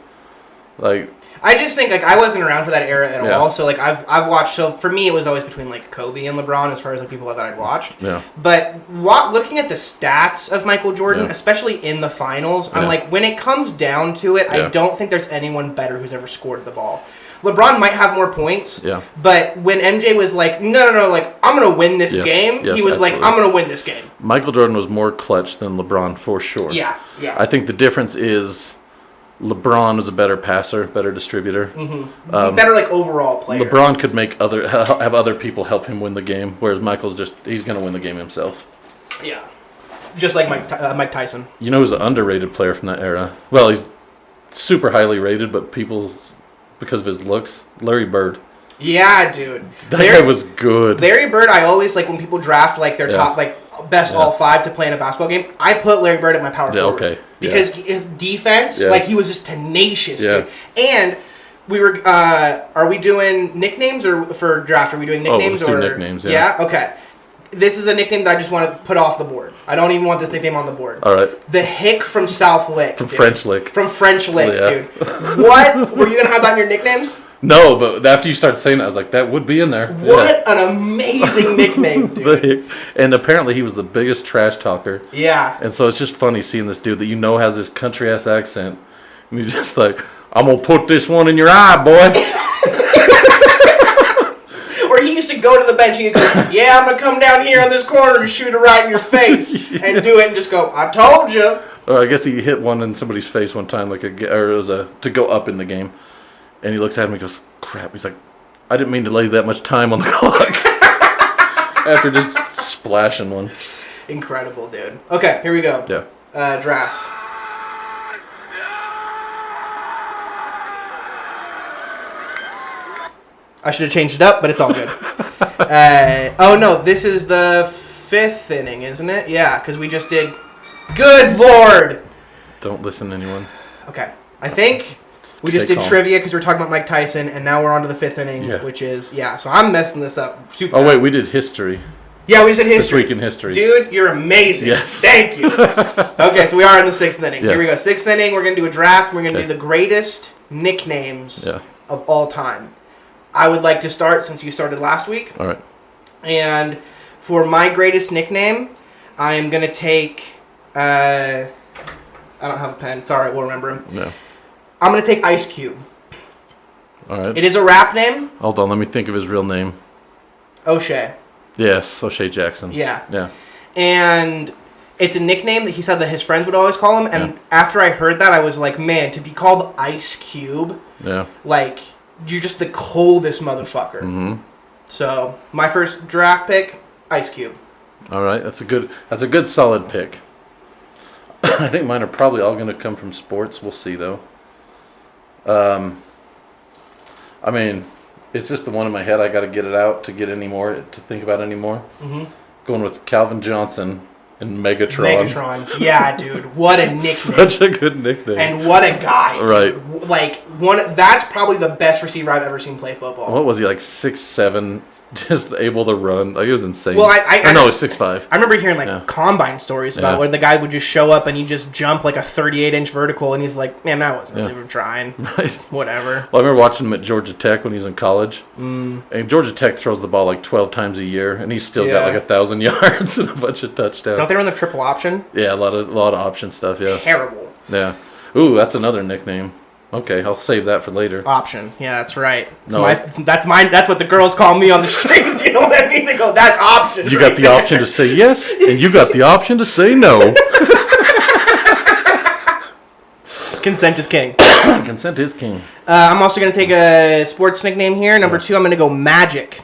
like... I just think, like, I wasn't around for that era at all. So, like, I've watched... So, for me, it was always between, like, Kobe and LeBron as far as the people that I'd watched. Yeah. But looking at the stats of Michael Jordan, especially in the finals, I'm like, when it comes down to it, I don't think there's anyone better who's ever scored the ball. LeBron might have more points, but when MJ was like, no, like, I'm going to win this game, he was like, I'm going to win this game. Michael Jordan was more clutch than LeBron, for sure. Yeah. I think the difference is LeBron was a better passer, better distributor. Mm-hmm. Better, like, overall player. LeBron could have other people help him win the game, whereas Michael's he's going to win the game himself. Yeah. Just like Mike Tyson. You know who's an underrated player from that era? Well, he's super highly rated, but people... because of his looks, Larry Bird. Yeah, dude. That guy was good. Larry Bird, I always, like, when people draft, like, their top, like, best all five to play in a basketball game, I put Larry Bird at my power forward. Okay. Because his defense, like, he was just tenacious. Dude. And we were, are we doing nicknames or for draft? Are we doing nicknames? Let's do nicknames, Yeah? Okay. This is a nickname that I just want to put off the board. I don't even want this nickname on the board. All right. The Hick from South Lick. From French Lick. From French Lick, dude. What? Were you going to have that in your nicknames? No, but after you started saying it, I was like, that would be in there. What an amazing nickname, dude. And apparently he was the biggest trash talker. Yeah. And so it's just funny seeing this dude that has this country-ass accent. And he's just like, I'm going to put this one in your eye, boy. Or he used to go to the bench and he'd go, yeah, I'm going to come down here on this corner and shoot it right in your face. And do it and just go, I told you. I guess he hit one in somebody's face one time, or it was to go up in the game. And he looks at him and goes, crap. He's like, I didn't mean to lay that much time on the clock. After just splashing one. Incredible, dude. Okay, here we go. Yeah. Drafts. I should have changed it up, but it's all good. Oh, no, this is the 5th inning, isn't it? Yeah, because we just did... Good Lord! Don't listen to anyone. Okay. I think... We just did trivia because we're talking about Mike Tyson, and now we're on to the 5th inning, which is, so I'm messing this up super bad. Wait, we did history. Yeah, we just did history. This week in history. Dude, you're amazing. Yes. Thank you. Okay, so we are in the 6th inning. Here we go. 6th inning, we're going to do a draft, and we're going to do the greatest nicknames of all time. I would like to start since you started last week. All right. And for my greatest nickname, I am going to take, I don't have a pen. It's all right, we'll remember him. No. I'm going to take Ice Cube. All right. It is a rap name. Hold on, let me think of his real name. O'Shea. Yes, O'Shea Jackson. Yeah. Yeah. And it's a nickname that he said that his friends would always call him. And after I heard that, I was like, man, to be called Ice Cube, like, you're just the coldest motherfucker. Mm-hmm. So, my first draft pick, Ice Cube. All right, that's a good solid pick. I think mine are probably all going to come from sports. We'll see, though. I mean, it's just the one in my head. I got to get it out to get any more, to think about anymore. Mm-hmm. Going with Calvin Johnson and Megatron. Megatron. Yeah, dude. What a nickname. Such a good nickname. And what a guy. Right. Dude. Like, that's probably the best receiver I've ever seen play football. What was he, like 6'7", just able to run? Like, it was insane. Well, no, he's 6'5". I remember hearing, combine stories about where the guy would just show up and he'd just jump like a 38-inch vertical, and he's like, man, that wasn't really trying. Right. Whatever. Well, I remember watching him at Georgia Tech when he was in college. And Georgia Tech throws the ball like 12 times a year, and he's still got like 1,000 yards and a bunch of touchdowns. Don't they run the triple option? Yeah, a lot of option stuff, yeah. Terrible. Yeah. Ooh, that's another nickname. Okay, I'll save that for later. Option. Yeah, that's right. That's mine. That's what the girls call me on the streets. You know what I mean? They go, that's option. You got the option to say yes, and you got the option to say no. Consent is king. Consent is king. I'm also going to take a sports nickname here. Number 2, I'm going to go Magic.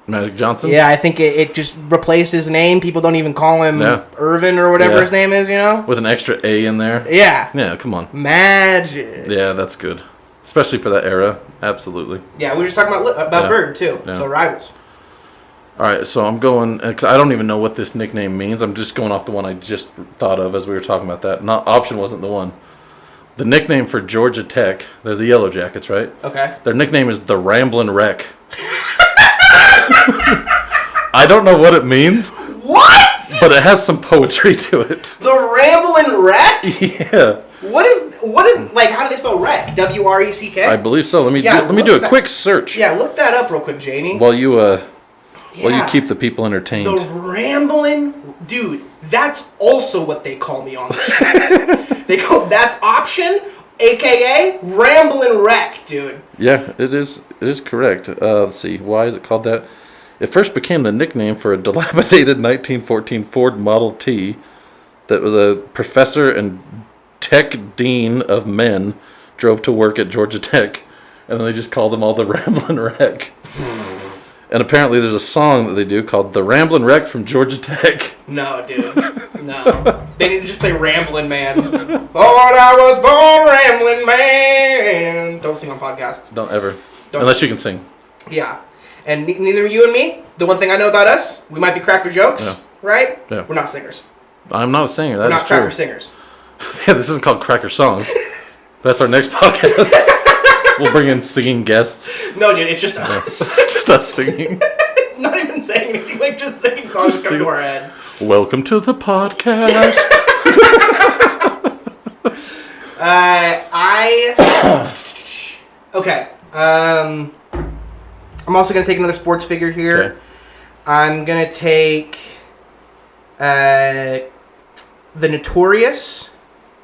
Magic Johnson? Yeah, I think it just replaced his name. People don't even call him Irvin or whatever his name is, you know? With an extra A in there. Yeah. Yeah, come on. Magic. Yeah, that's good. Especially for that era. Absolutely. Yeah, we were just talking about Bird, too. Yeah. So, rivals. All right, so I'm going, because I don't even know what this nickname means. I'm just going off the one I just thought of as we were talking about that. Option wasn't the one. The nickname for Georgia Tech, they're the Yellow Jackets, right? Okay. Their nickname is the Ramblin' Wreck. I don't know what it means. What? But it has some poetry to it. The Ramblin' Wreck? Yeah. What is like, how do they spell wreck? W-R-E-C-K? I believe so. Let me do a quick search. Yeah, look that up real quick, Jamie. While you keep the people entertained. The Ramblin', dude, that's also what they call me on the streets. They call, that's option, a.k.a. Ramblin' Wreck, dude. Yeah, it is correct. Let's see, why is it called that? It first became the nickname for a dilapidated 1914 Ford Model T that was a professor and tech dean of men drove to work at Georgia Tech, and then they just called them all the Ramblin' Wreck. And apparently there's a song that they do called The Ramblin' Wreck from Georgia Tech. No, dude. No. They need to just play Ramblin' Man. Lord, I was born Ramblin' Man. Don't sing on podcasts. Don't ever. Unless you can sing. Yeah. And neither you and me, the one thing I know about us, we might be cracker jokes, right? Yeah. We're not singers. I'm not a singer. We're not cracker singers. Yeah, this isn't called Cracker Songs. That's our next podcast. We'll bring in singing guests. No, dude, it's just us. It's just us singing. Not even saying anything, like just singing songs come to our head. Welcome to the podcast. Okay. I'm also going to take another sports figure here. Okay. I'm going to take the Notorious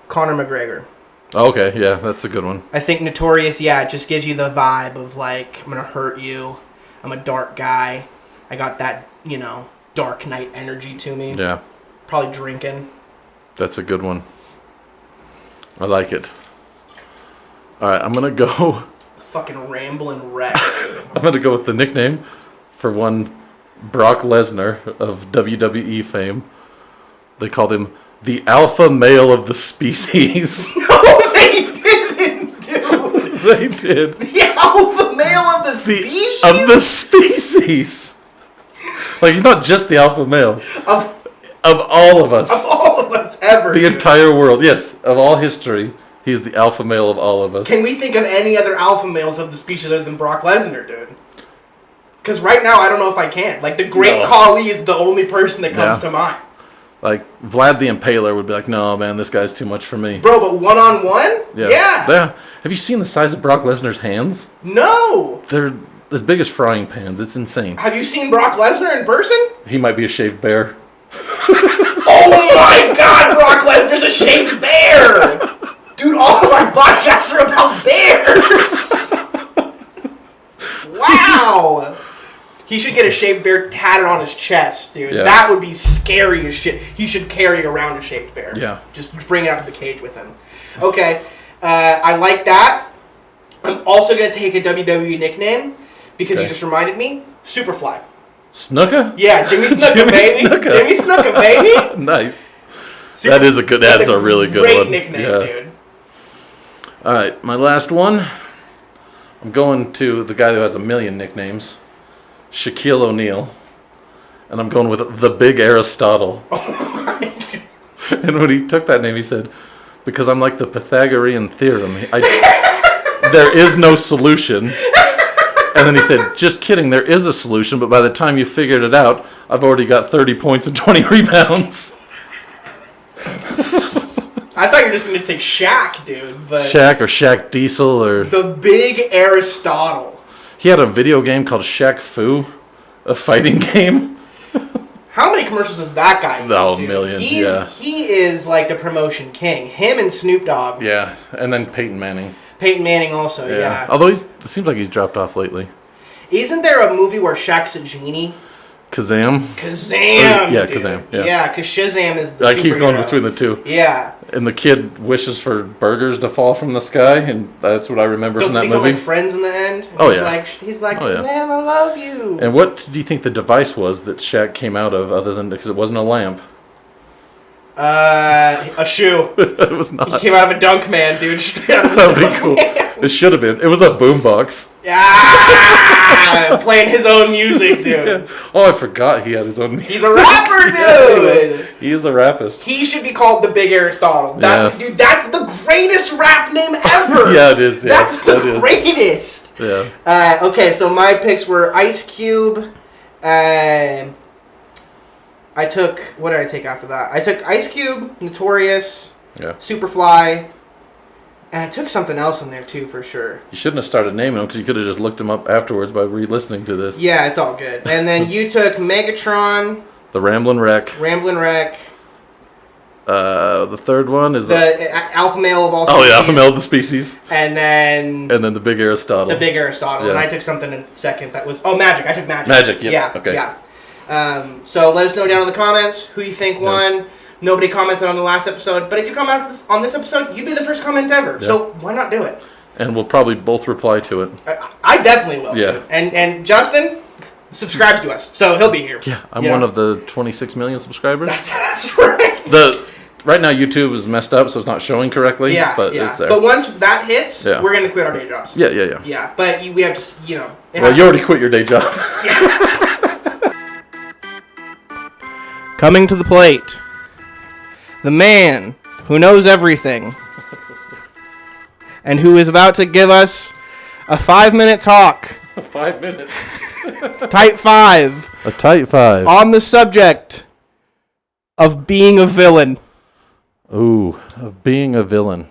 Conor McGregor. Okay, yeah, that's a good one. I think Notorious, it just gives you the vibe of, like, I'm going to hurt you. I'm a dark guy. I got that, Dark Knight energy to me. Yeah. Probably drinking. That's a good one. I like it. All right, I'm going to go... Fucking Ramblin' Wreck. I'm going to go with the nickname for one Brock Lesnar of WWE fame. They called him the alpha male of the species. No, they didn't, dude. They did. The alpha male of the species? Of the species. Like, he's not just the alpha male. Of all of us. Of all of us ever. The entire world, yes. Of all history, he's the alpha male of all of us. Can we think of any other alpha males of the species other than Brock Lesnar, dude? Because right now, I don't know if I can. Like, the Great Khali is the only person that comes to mind. Like, Vlad the Impaler would be like, no, man, this guy's too much for me. Bro, but one-on-one? Yeah. Have you seen the size of Brock Lesnar's hands? No. They're as big as frying pans. It's insane. Have you seen Brock Lesnar in person? He might be a shaved bear. Oh my God, Brock Lesnar's a shaved bear! Dude, all of our podcasts are about bears! Wow! He should get a shaved bear tatted on his chest, dude. Yeah. That would be scary as shit. He should carry around a shaved bear. Yeah. Just bring it out to the cage with him. Okay, I like that. I'm also going to take a WWE nickname because you just reminded me. Superfly. Snuka? Yeah, Jimmy Snuka, baby. Jimmy Snuka, baby. Nice. That is a good. That's a really good great one. nickname, dude. All right, my last one. I'm going to the guy who has a million nicknames, Shaquille O'Neal, and I'm going with the Big Aristotle. And when he took that name, he said, "Because I'm like the Pythagorean theorem. There is no solution." And then he said, "Just kidding, there is a solution, but by the time you figured it out, I've already got 30 points and 20 rebounds." I thought you were just going to take Shaq, dude. But Shaq or Shaq Diesel or... The Big Aristotle. He had a video game called Shaq Fu, a fighting game. How many commercials does that guy use, Oh, dude? a million, He is like the promotion king. Him and Snoop Dogg. Yeah, and then Peyton Manning. Peyton Manning also, yeah. Although it seems like he's dropped off lately. Isn't there a movie where Shaq's a genie? Kazam? Kazam, Yeah, dude. Kazam, yeah. Yeah, because Shazam is the I keep going superhero. between the two. Yeah. And the kid wishes for burgers to fall from the sky, and that's what I remember from that become movie. like friends in the end. Oh, he's yeah. He's like, Oh, yeah. Kazam, I love you. And what do you think the device was that Shaq came out of, other than because it wasn't a lamp? A shoe. It was not. He came out of a dunk man, dude. Straight out of That'd a be dunk cool. man. It should have been. It was a boombox. Ah, playing his own music, dude. Oh, I forgot he had his own music. He's a rapper, dude. Yeah, he is a rapist. He should be called the Big Aristotle. That's Yeah. dude. That's the greatest rap name ever. Yeah, it is. Yeah, That's the greatest. Yeah. Okay, so my picks were Ice Cube. I took, what did I take after that? I took Ice Cube, Notorious, Yeah. Superfly, and I took something else in there too, for sure. You shouldn't have started naming them because you could have just looked them up afterwards by re-listening to this. Yeah, it's all good. And then you took Megatron, The Ramblin' Wreck. Ramblin' Wreck, The third one is the Alpha Male of all Oh species. yeah, Alpha Male of the Species. And then The Big Aristotle. the Big Aristotle. Yeah. And I took something in second that was, Magic. I took Magic. Magic, yep. Yeah, Okay. yeah. So let us know down in the comments who you think won. Nobody commented on the last episode, but if you comment on this episode, you'd be the first comment ever. Yeah. So why not do it? And we'll probably both reply to it. I definitely will. Yeah. Dude. And Justin subscribes to us, so he'll be here. Yeah, I'm one of the 26 million subscribers. That's right. Right now YouTube is messed up, so it's not showing correctly. Yeah, but yeah. it's there. But once that hits, Yeah. we're gonna quit our day jobs. Yeah. Yeah, but we have to, Well, you already quit your day job. Coming to the plate, the man who knows everything, and who is about to give us a 5-minute talk. 5 minutes. Type 5. A tight 5. On the subject of being a villain. Ooh, of being a villain.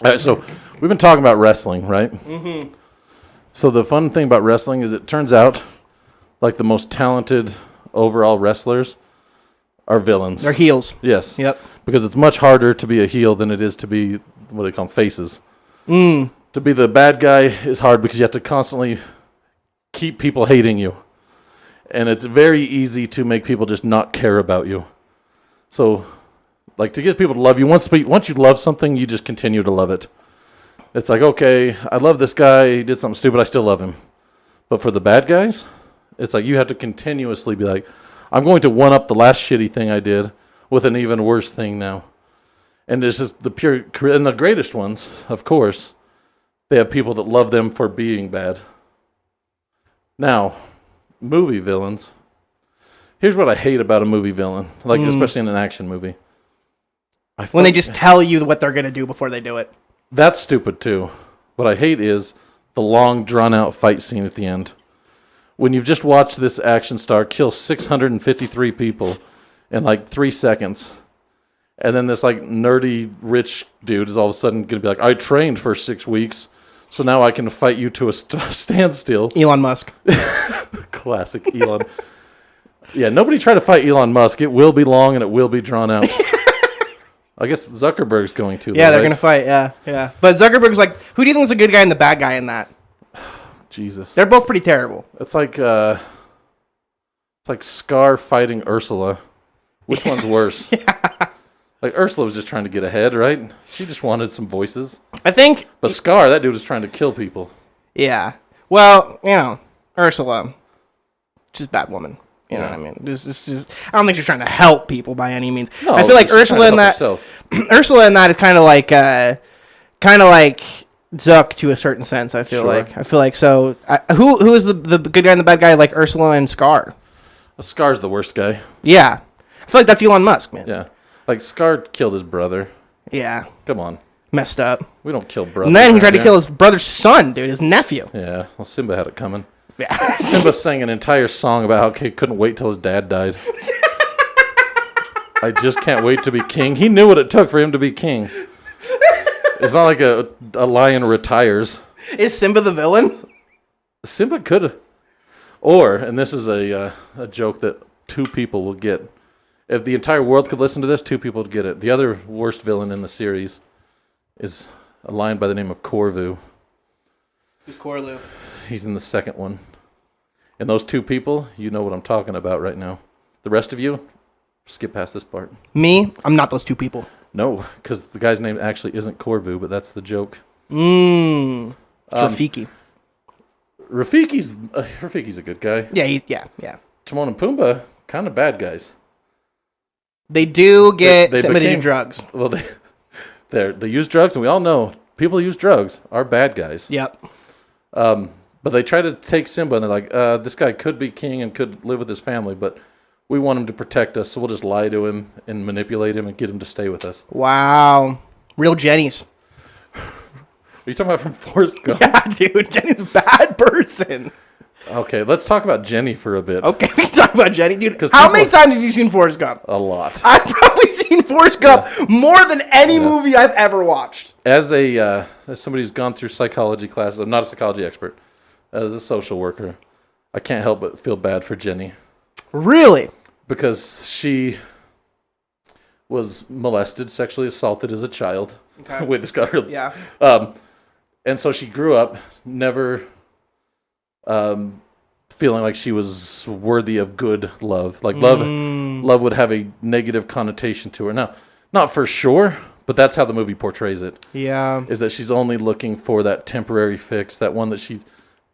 All right, so we've been talking about wrestling, right? Mm-hmm. So the fun thing about wrestling is it turns out like the most talented overall wrestlers are villains. They're heels. Yes. Yep. Because it's much harder to be a heel than it is to be, what do they call them, faces. To be the bad guy is hard because you have to constantly keep people hating you. And it's very easy to make people just not care about you. So, like, to get people to love you, once you love something, you just continue to love it. It's like, okay, I love this guy, he did something stupid, I still love him. But for the bad guys, it's like you have to continuously be like, I'm going to one-up the last shitty thing I did with an even worse thing now. And it's just the pure... And the greatest ones, of course, they have people that love them for being bad. Now, movie villains. Here's what I hate about a movie villain, like especially in an action movie. When they just tell you what they're going to do before they do it. That's stupid too. What I hate is the long, drawn-out fight scene at the end. When you've just watched this action star kill 653 people in like 3 seconds, and then this like nerdy rich dude is all of a sudden going to be like, I trained for 6 weeks, so now I can fight you to a standstill. Elon Musk. Classic Elon. Yeah, nobody try to fight Elon Musk. It will be long and it will be drawn out. I guess Zuckerberg's going to. Yeah, they're going to fight, yeah. But Zuckerberg's like, who do you think is the good guy and the bad guy in that? Jesus. They're both pretty terrible. It's like Scar fighting Ursula. Which one's worse? Like Ursula was just trying to get ahead, right? She just wanted some voices. I think... But Scar, that dude was trying to kill people. Yeah. Well, Ursula. She's a bad woman. You know what I mean? Just, I don't think she's trying to help people by any means. No, I feel like Ursula in that Ursula in that is kind of like Zuck to a certain sense. I feel like so. Who is the good guy and the bad guy? Like Ursula and Scar. Scar's the worst guy. Yeah, I feel like that's Elon Musk, man. Yeah, like Scar killed his brother. Yeah, come on, messed up. We don't kill brothers. And then he tried to kill his brother's son, dude, his nephew. Yeah, well, Simba had it coming. Yeah. Simba sang an entire song about how he couldn't wait till his dad died. I just can't wait to be king. He knew what it took for him to be king. It's not like a lion retires. Is Simba the villain? Simba could. Or, and this is a joke that 2 people will get. If the entire world could listen to this, 2 people would get it. The other worst villain in the series is a lion by the name of Corvu. Who's Corlu? He's in the second one. And those 2 people, you know what I'm talking about right now. The rest of you, skip past this part. Me? I'm not those 2 people. No, because the guy's name actually isn't Corvu, but that's the joke. Rafiki. Rafiki's a good guy. Yeah, yeah. Timon and Pumbaa, kind of bad guys. They do get somebody to do drugs. Well, they use drugs, and we all know people who use drugs are bad guys. Yep. But they try to take Simba, and they're like, this guy could be king and could live with his family, but we want him to protect us, so we'll just lie to him and manipulate him and get him to stay with us. Wow. Real Jennies. Are you talking about from Forrest Gump? Yeah, dude. Jenny's a bad person. Okay, let's talk about Jenny for a bit. Okay, we can talk about Jenny. Dude, how many times have you seen Forrest Gump? A lot. I've probably seen Forrest Gump more than any movie I've ever watched. As somebody who's gone through psychology classes, I'm not a psychology expert. As a social worker, I can't help but feel bad for Jenny. Really? Because she was molested, sexually assaulted as a child. Okay. Wait, this got really... Yeah. And so she grew up never feeling like she was worthy of good love. Like love would have a negative connotation to her. Now, not for sure, but that's how the movie portrays it. Yeah. Is that she's only looking for that temporary fix, that one that she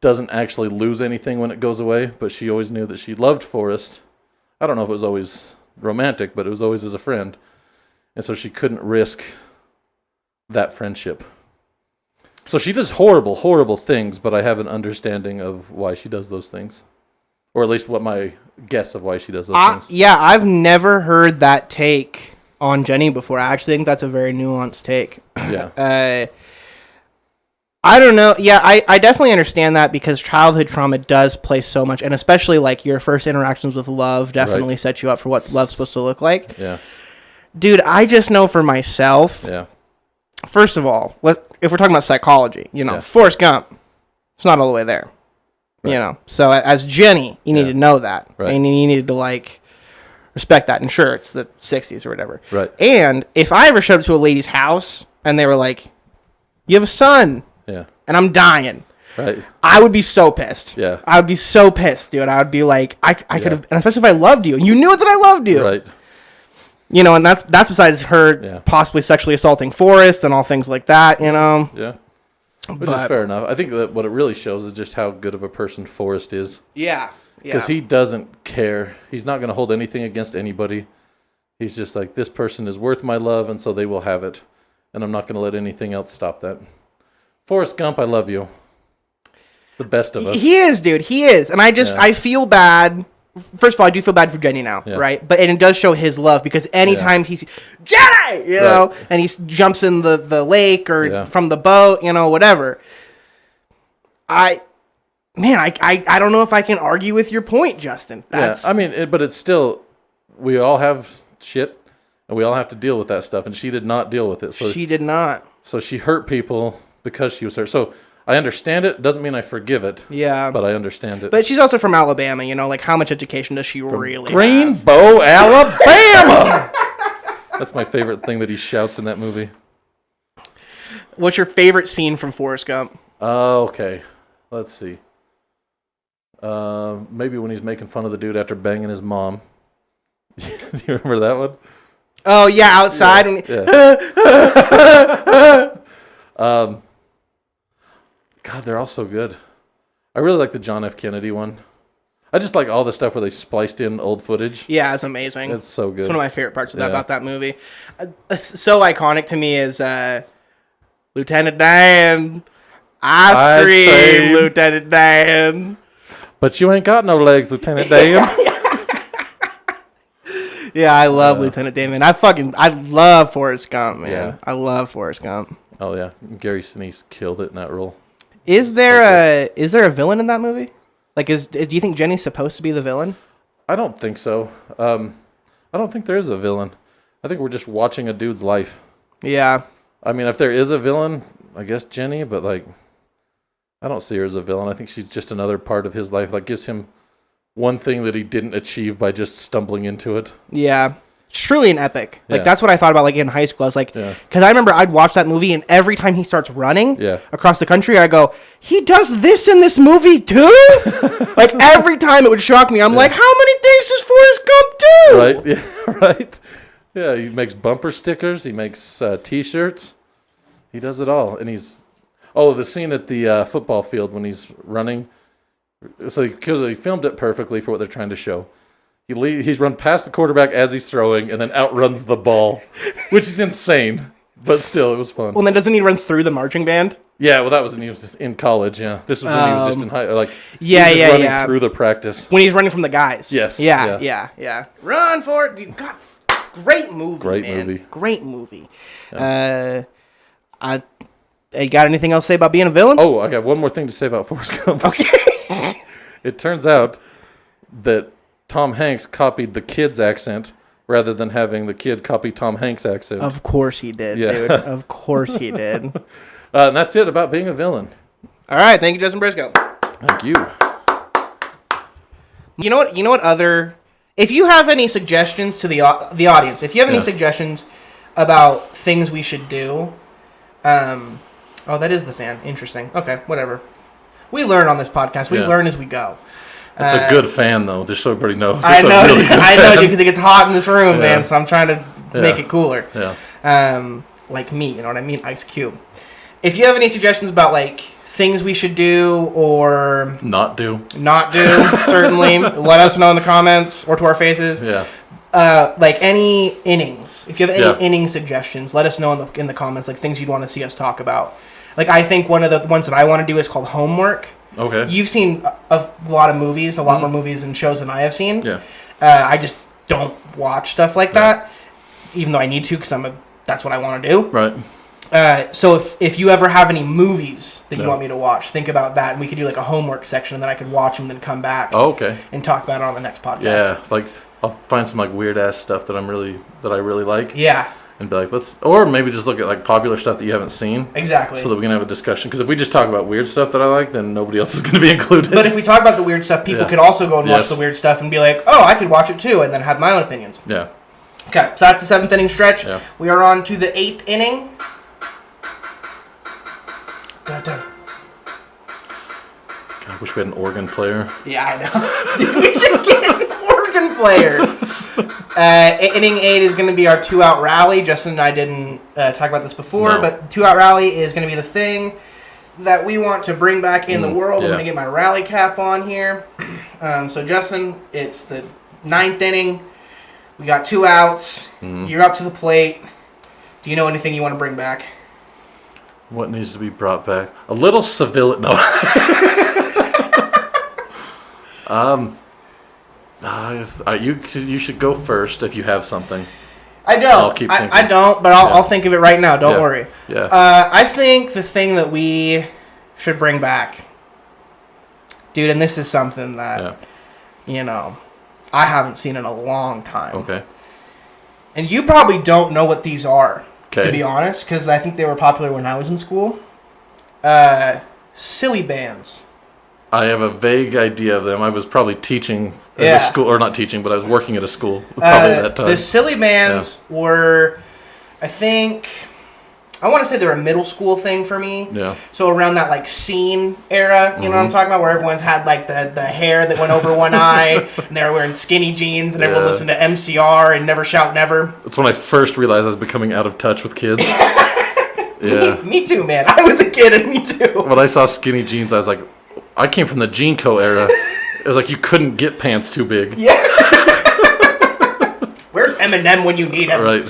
doesn't actually lose anything when it goes away, but she always knew that she loved Forrest. I don't know if it was always romantic, but it was always as a friend. And so she couldn't risk that friendship. So she does horrible, horrible things, but I have an understanding of why she does those things. Or at least what my guess of why she does those things. Yeah, I've never heard that take on Jenny before. I actually think that's a very nuanced take. Yeah. I don't know. Yeah, I definitely understand that because childhood trauma does play so much, and especially like your first interactions with love definitely set you up for what love's supposed to look like. Yeah. Dude, I just know for myself. Yeah. First of all, if we're talking about psychology, Forrest Gump, it's not all the way there. Right. So as Jenny, you need to know that. Right. And you needed to like respect that. And sure, it's the 60s or whatever. Right. And if I ever showed up to a lady's house and they were like, "You have a son." Yeah. And I'm dying. Right. I would be so pissed. Yeah. I would be so pissed, dude. I would be like, I could have, and especially if I loved you. You knew that I loved you. Right. And that's besides her possibly sexually assaulting Forrest and all things like that, Yeah. Which is fair enough. I think that what it really shows is just how good of a person Forrest is. Yeah. Because he doesn't care. He's not going to hold anything against anybody. He's just like, this person is worth my love, and so they will have it. And I'm not going to let anything else stop that. Forrest Gump, I love you. The best of us. He is, dude. He is. And I feel bad. First of all, I do feel bad for Jenny now, right? And it does show his love because anytime he sees Jenny, know, and he jumps in the lake or from the boat, whatever. I don't know if I can argue with your point, Justin. I mean, but it's still, we all have shit, and we all have to deal with that stuff, and she did not deal with it. So she did not. So she hurt people because she was hurt. So I understand it. Doesn't mean I forgive it. Yeah. But I understand it. But she's also from Alabama, like how much education does she really have? Greenbow, Alabama! That's my favorite thing that he shouts in that movie. What's your favorite scene from Forrest Gump? Okay. Let's see. Maybe when he's making fun of the dude after banging his mom. Do you remember that one? Oh, yeah, outside. God, they're all so good. I really like the John F. Kennedy one. I just like all the stuff where they spliced in old footage. Yeah, it's amazing. It's so good. It's one of my favorite parts about that movie. So iconic to me is Lieutenant Dan. I scream, Lieutenant Dan. But you ain't got no legs, Lieutenant Dan. Yeah, I love Lieutenant Dan, man. I love Forrest Gump, man. Yeah. I love Forrest Gump. Oh yeah, Gary Sinise killed it in that role. Is there a villain in that movie? Like, do you think Jenny's supposed to be the villain? I don't think so. I don't think there is a villain. I think we're just watching a dude's life. Yeah. I mean, if there is a villain, I guess Jenny, but like, I don't see her as a villain. I think she's just another part of his life. Like, gives him one thing that he didn't achieve by just stumbling into it. Yeah. It's truly an epic. Like, that's what I thought about, like, in high school. I was like, because I remember I'd watch that movie, and every time he starts running across the country, I go, he does this in this movie, too? Like, every time it would shock me. I'm like, how many things does Forrest Gump do? Right, yeah, right. Yeah, he makes bumper stickers. He makes T-shirts. He does it all. And he's... Oh, the scene at the football field when he's running. So because he filmed it perfectly for what they're trying to show. He's run past the quarterback as he's throwing and then outruns the ball, which is insane. But still, it was fun. Well, then doesn't he run through the marching band? Yeah, well, that was when he was in college, yeah. This was when he was just in high... Like, yeah, he was just running through the practice. When he's running from the guys. Yes. Yeah. Run for it. Dude, God, great movie, Great movie. Yeah. You got anything else to say about being a villain? Oh, I got one more thing to say about Forrest Gump. Okay. It turns out that Tom Hanks copied the kid's accent rather than having the kid copy Tom Hanks' accent. Of course he did, dude. Of course he did. And that's it about being a villain. All right. Thank you, Justin Briscoe. Thank you. You know what other... If you have any suggestions to the audience, if you have any suggestions about things we should do... Oh, that is the fan. Interesting. Okay, whatever. We learn on this podcast. We learn as we go. It's a good fan, though, just so everybody knows. It's I know, really I know, because it gets hot in this room, man, so I'm trying to make it cooler. Yeah. Like me, you know what I mean? Ice Cube. If you have any suggestions about, like, things we should do or... Not do, certainly. Let us know in the comments or to our faces. Yeah. Like any innings. If you have any inning suggestions, let us know in the comments, like things you'd want to see us talk about. Like, I think one of the ones that I want to do is called Homework. Okay. You've seen a lot of movies, a lot more movies and shows than I have seen. Yeah. I just don't watch stuff like that, even though I need to, because that's what I want to do. Right. So if you ever have any movies that you want me to watch, think about that, and we could do like a homework section, and then I could watch them, and then come back. And talk about it on the next podcast. Yeah, like I'll find some like weird ass stuff that I really like. Yeah. And be like, or maybe just look at like popular stuff that you haven't seen. Exactly. So that we can have a discussion. Because if we just talk about weird stuff that I like, then nobody else is going to be included. But if we talk about the weird stuff, people could also go and watch the weird stuff and be like, oh, I could watch it too, and then have my own opinions. Yeah. Okay, so that's the 7th inning stretch. Yeah. We are on to the 8th inning. God, I wish we had an organ player. Yeah, I know. Dude, we should get an organ player. Inning 8 is going to be our 2-out rally. Justin and I didn't talk about this before, but 2-out rally is going to be the thing that we want to bring back in the world. I'm going to get my rally cap on here. So, Justin, it's the 9th inning. We got 2 outs. You're up to the plate. Do you know anything you want to bring back? What needs to be brought back? A little civility. No. You should go first if you have something. I don't. I'll keep thinking. I don't, but I'll think of it right now. Don't worry. Yeah. I think the thing that we should bring back, dude, and this is something that, I haven't seen in a long time. Okay. And you probably don't know what these are, to be honest, because I think they were popular when I was in school. Silly bands. I have a vague idea of them. I was probably teaching at a school, or not teaching, but I was working at a school probably at that time. The silly bands were, I think, I want to say they're a middle school thing for me. Yeah. So around that like scene era, you know what I'm talking about, where everyone's had like the hair that went over one eye, and they were wearing skinny jeans, and everyone listened to MCR and Never Shout Never. That's when I first realized I was becoming out of touch with kids. Yeah. Me too, man. I was a kid, and me too. When I saw skinny jeans, I was like, I came from the Gene Co era, It was like you couldn't get pants too big. Yeah. Where's Eminem when you need him? Right.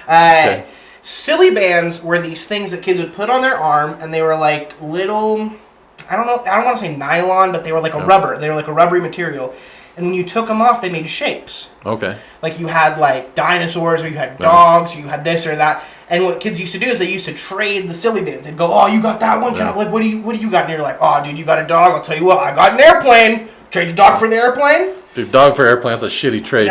Okay. Silly bands were these things that kids would put on their arm, and they were like little, I don't want to say nylon, but they were like a rubber. They were like a rubbery material. And when you took them off, they made shapes. Okay. Like you had like dinosaurs, or you had dogs, or you had this or that. And what kids used to do is they used to trade the silly bands. They'd go, oh, you got that one? Kind of like, what do you got? And you're like, oh, dude, you got a dog? I'll tell you what, I got an airplane. Trade your dog for the airplane? Dude, dog for airplane's a shitty trade.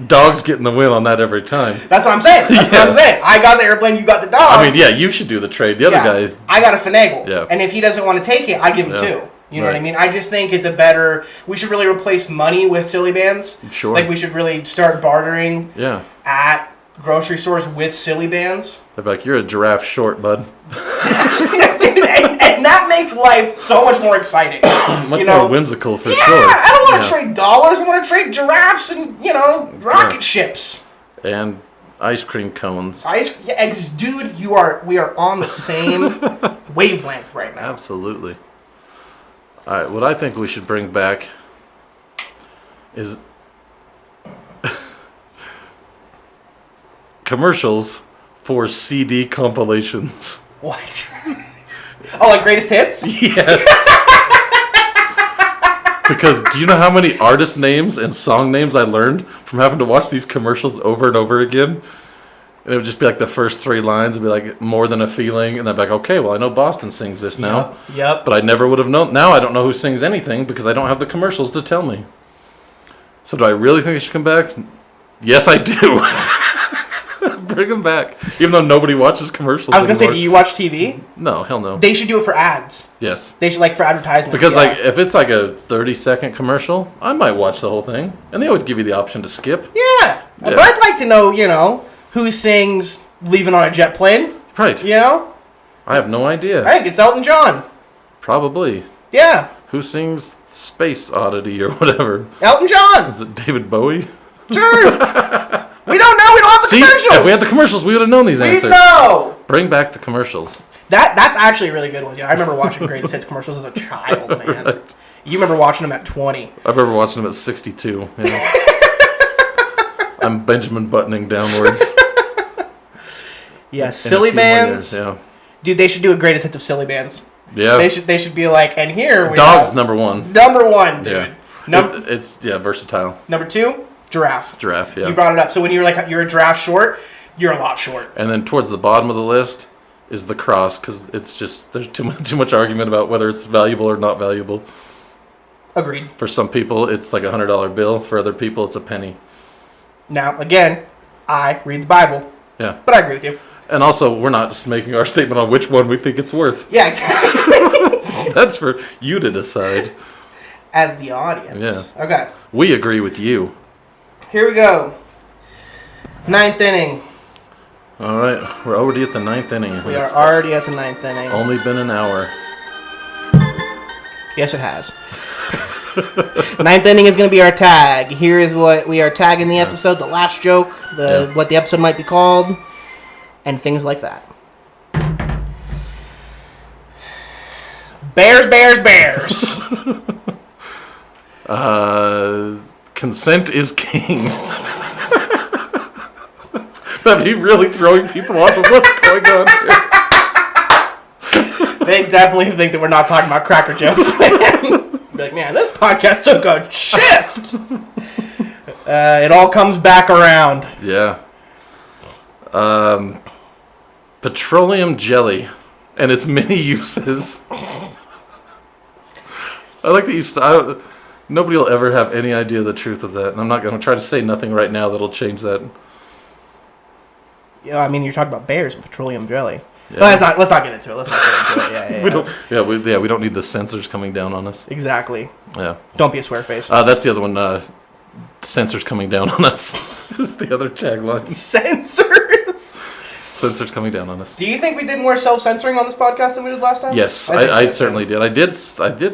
Dog's getting the win on that every time. That's what I'm saying. That's what I'm saying. I got the airplane, you got the dog. I mean, yeah, you should do the trade. The other guy... I got a finagle. Yeah. And if he doesn't want to take it, I give him two. You know what I mean? I just think it's a better... We should really replace money with silly bands. Sure. Like, we should really start bartering at grocery stores with silly bands. They're like, you're a giraffe short, bud. and that makes life so much more exciting. Much more whimsical, for sure. I don't want to trade dollars. I want to trade giraffes and, rocket ships. And ice cream cones. Dude, we are on the same wavelength right now. Absolutely. All right, what I think we should bring back is commercials for CD compilations. What? Oh, like greatest hits? Yes. Because do you know how many artist names and song names I learned from having to watch these commercials over and over again? And it would just be like the first 3 lines would be like More Than a Feeling. And I'd be like, okay, well, I know Boston sings this now. Yep. But I never would have known. Now I don't know who sings anything because I don't have the commercials to tell me. So do I really think they should come back? Yes, I do. Bring them back. Even though nobody watches commercials I was going to say, anymore. do you watch TV? No, hell no. They should do it for ads. Yes. They should, like, for advertisements. Because, like, if it's like a 30-second commercial, I might watch the whole thing. And they always give you the option to skip. Yeah. But I'd like to know, who sings Leaving on a Jet Plane. Right. I have no idea. think it's Elton John. Probably. Yeah. Who sings Space Oddity or whatever? Elton John. Is it David Bowie? Sure. We don't know. We don't have the commercials. If we had the commercials, we would have known these answers. We know. Bring back the commercials. That's actually a really good one. I remember watching Greatest Hits commercials as a child, man. Right. You remember watching them at 20. I remember watching them at 62. I'm Benjamin buttoning downwards. Yeah, silly bands. Yeah. Dude, they should do a Greatest Hits of silly bands. Yeah. They should be like, and here we Dog's have number 1. Number 1, dude. Yeah. It's versatile. Number 2, giraffe. Giraffe, yeah. You brought it up. So when you're like, you're a giraffe short, you're a lot short. And then towards the bottom of the list is the cross, because it's just, there's too much argument about whether it's valuable or not valuable. Agreed. For some people, it's like $100 bill. For other people, it's a penny. Now, again, I read the Bible. Yeah. But I agree with you. And also, we're not just making our statement on which one we think it's worth. Yeah, exactly. That's for you to decide. As the audience. Yeah. Okay. We agree with you. Here we go. 9th inning. All right. We're already at the 9th inning. We are already at the 9th inning. Only been an hour. Yes, it has. 9th inning is going to be our tag. Here is what we are tagging the episode, the last joke, what the episode might be called, and things like that. Bears, bears, bears. Consent is king. That'd be really throwing people off of what's going on here. They definitely think that we're not talking about cracker jokes. Be like, man, this podcast took a shift. It all comes back around. Yeah. Petroleum jelly and its many uses. I like that you... nobody will ever have any idea the truth of that. And I'm not going to try to say nothing right now that'll change that. Yeah, I mean, you're talking about bears and petroleum jelly. Yeah. Let's not get into it. Yeah. We don't need the censors coming down on us. Exactly. Yeah. Don't be a swear face. That's the other one. Censors coming down on us is the other tagline. Censors. Censors coming down on us. Do you think we did more self-censoring on this podcast than we did last time? Yes, I certainly did. I did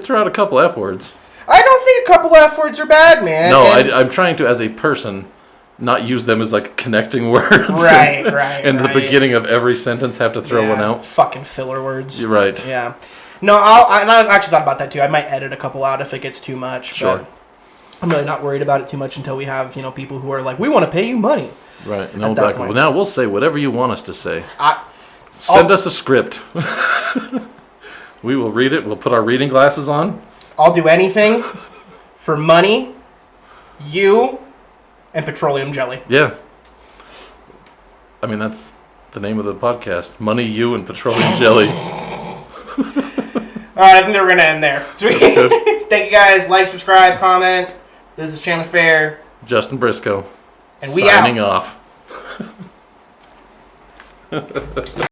throw out a couple F words. I don't think a couple F words are bad, man. No, I'm trying to, as a person, not use them as like connecting words. Right. And the beginning of every sentence have to throw one out. Fucking filler words. You're right. Yeah. No, I actually thought about that too. I might edit a couple out if it gets too much. Sure. But I'm really not worried about it too much until we have, people who are like, we want to pay you money. Right. And then well, now we'll say whatever you want us to say. Send Send us a script. We will read it. We'll put our reading glasses on. I'll do anything for money, you, and petroleum jelly. Yeah. I mean, that's the name of the podcast. Money, you, and petroleum jelly. All right, I think we're going to end there. Sweet. Thank you guys. Like, subscribe, comment. This is Chandler Fair. Justin Briscoe. And we signing off.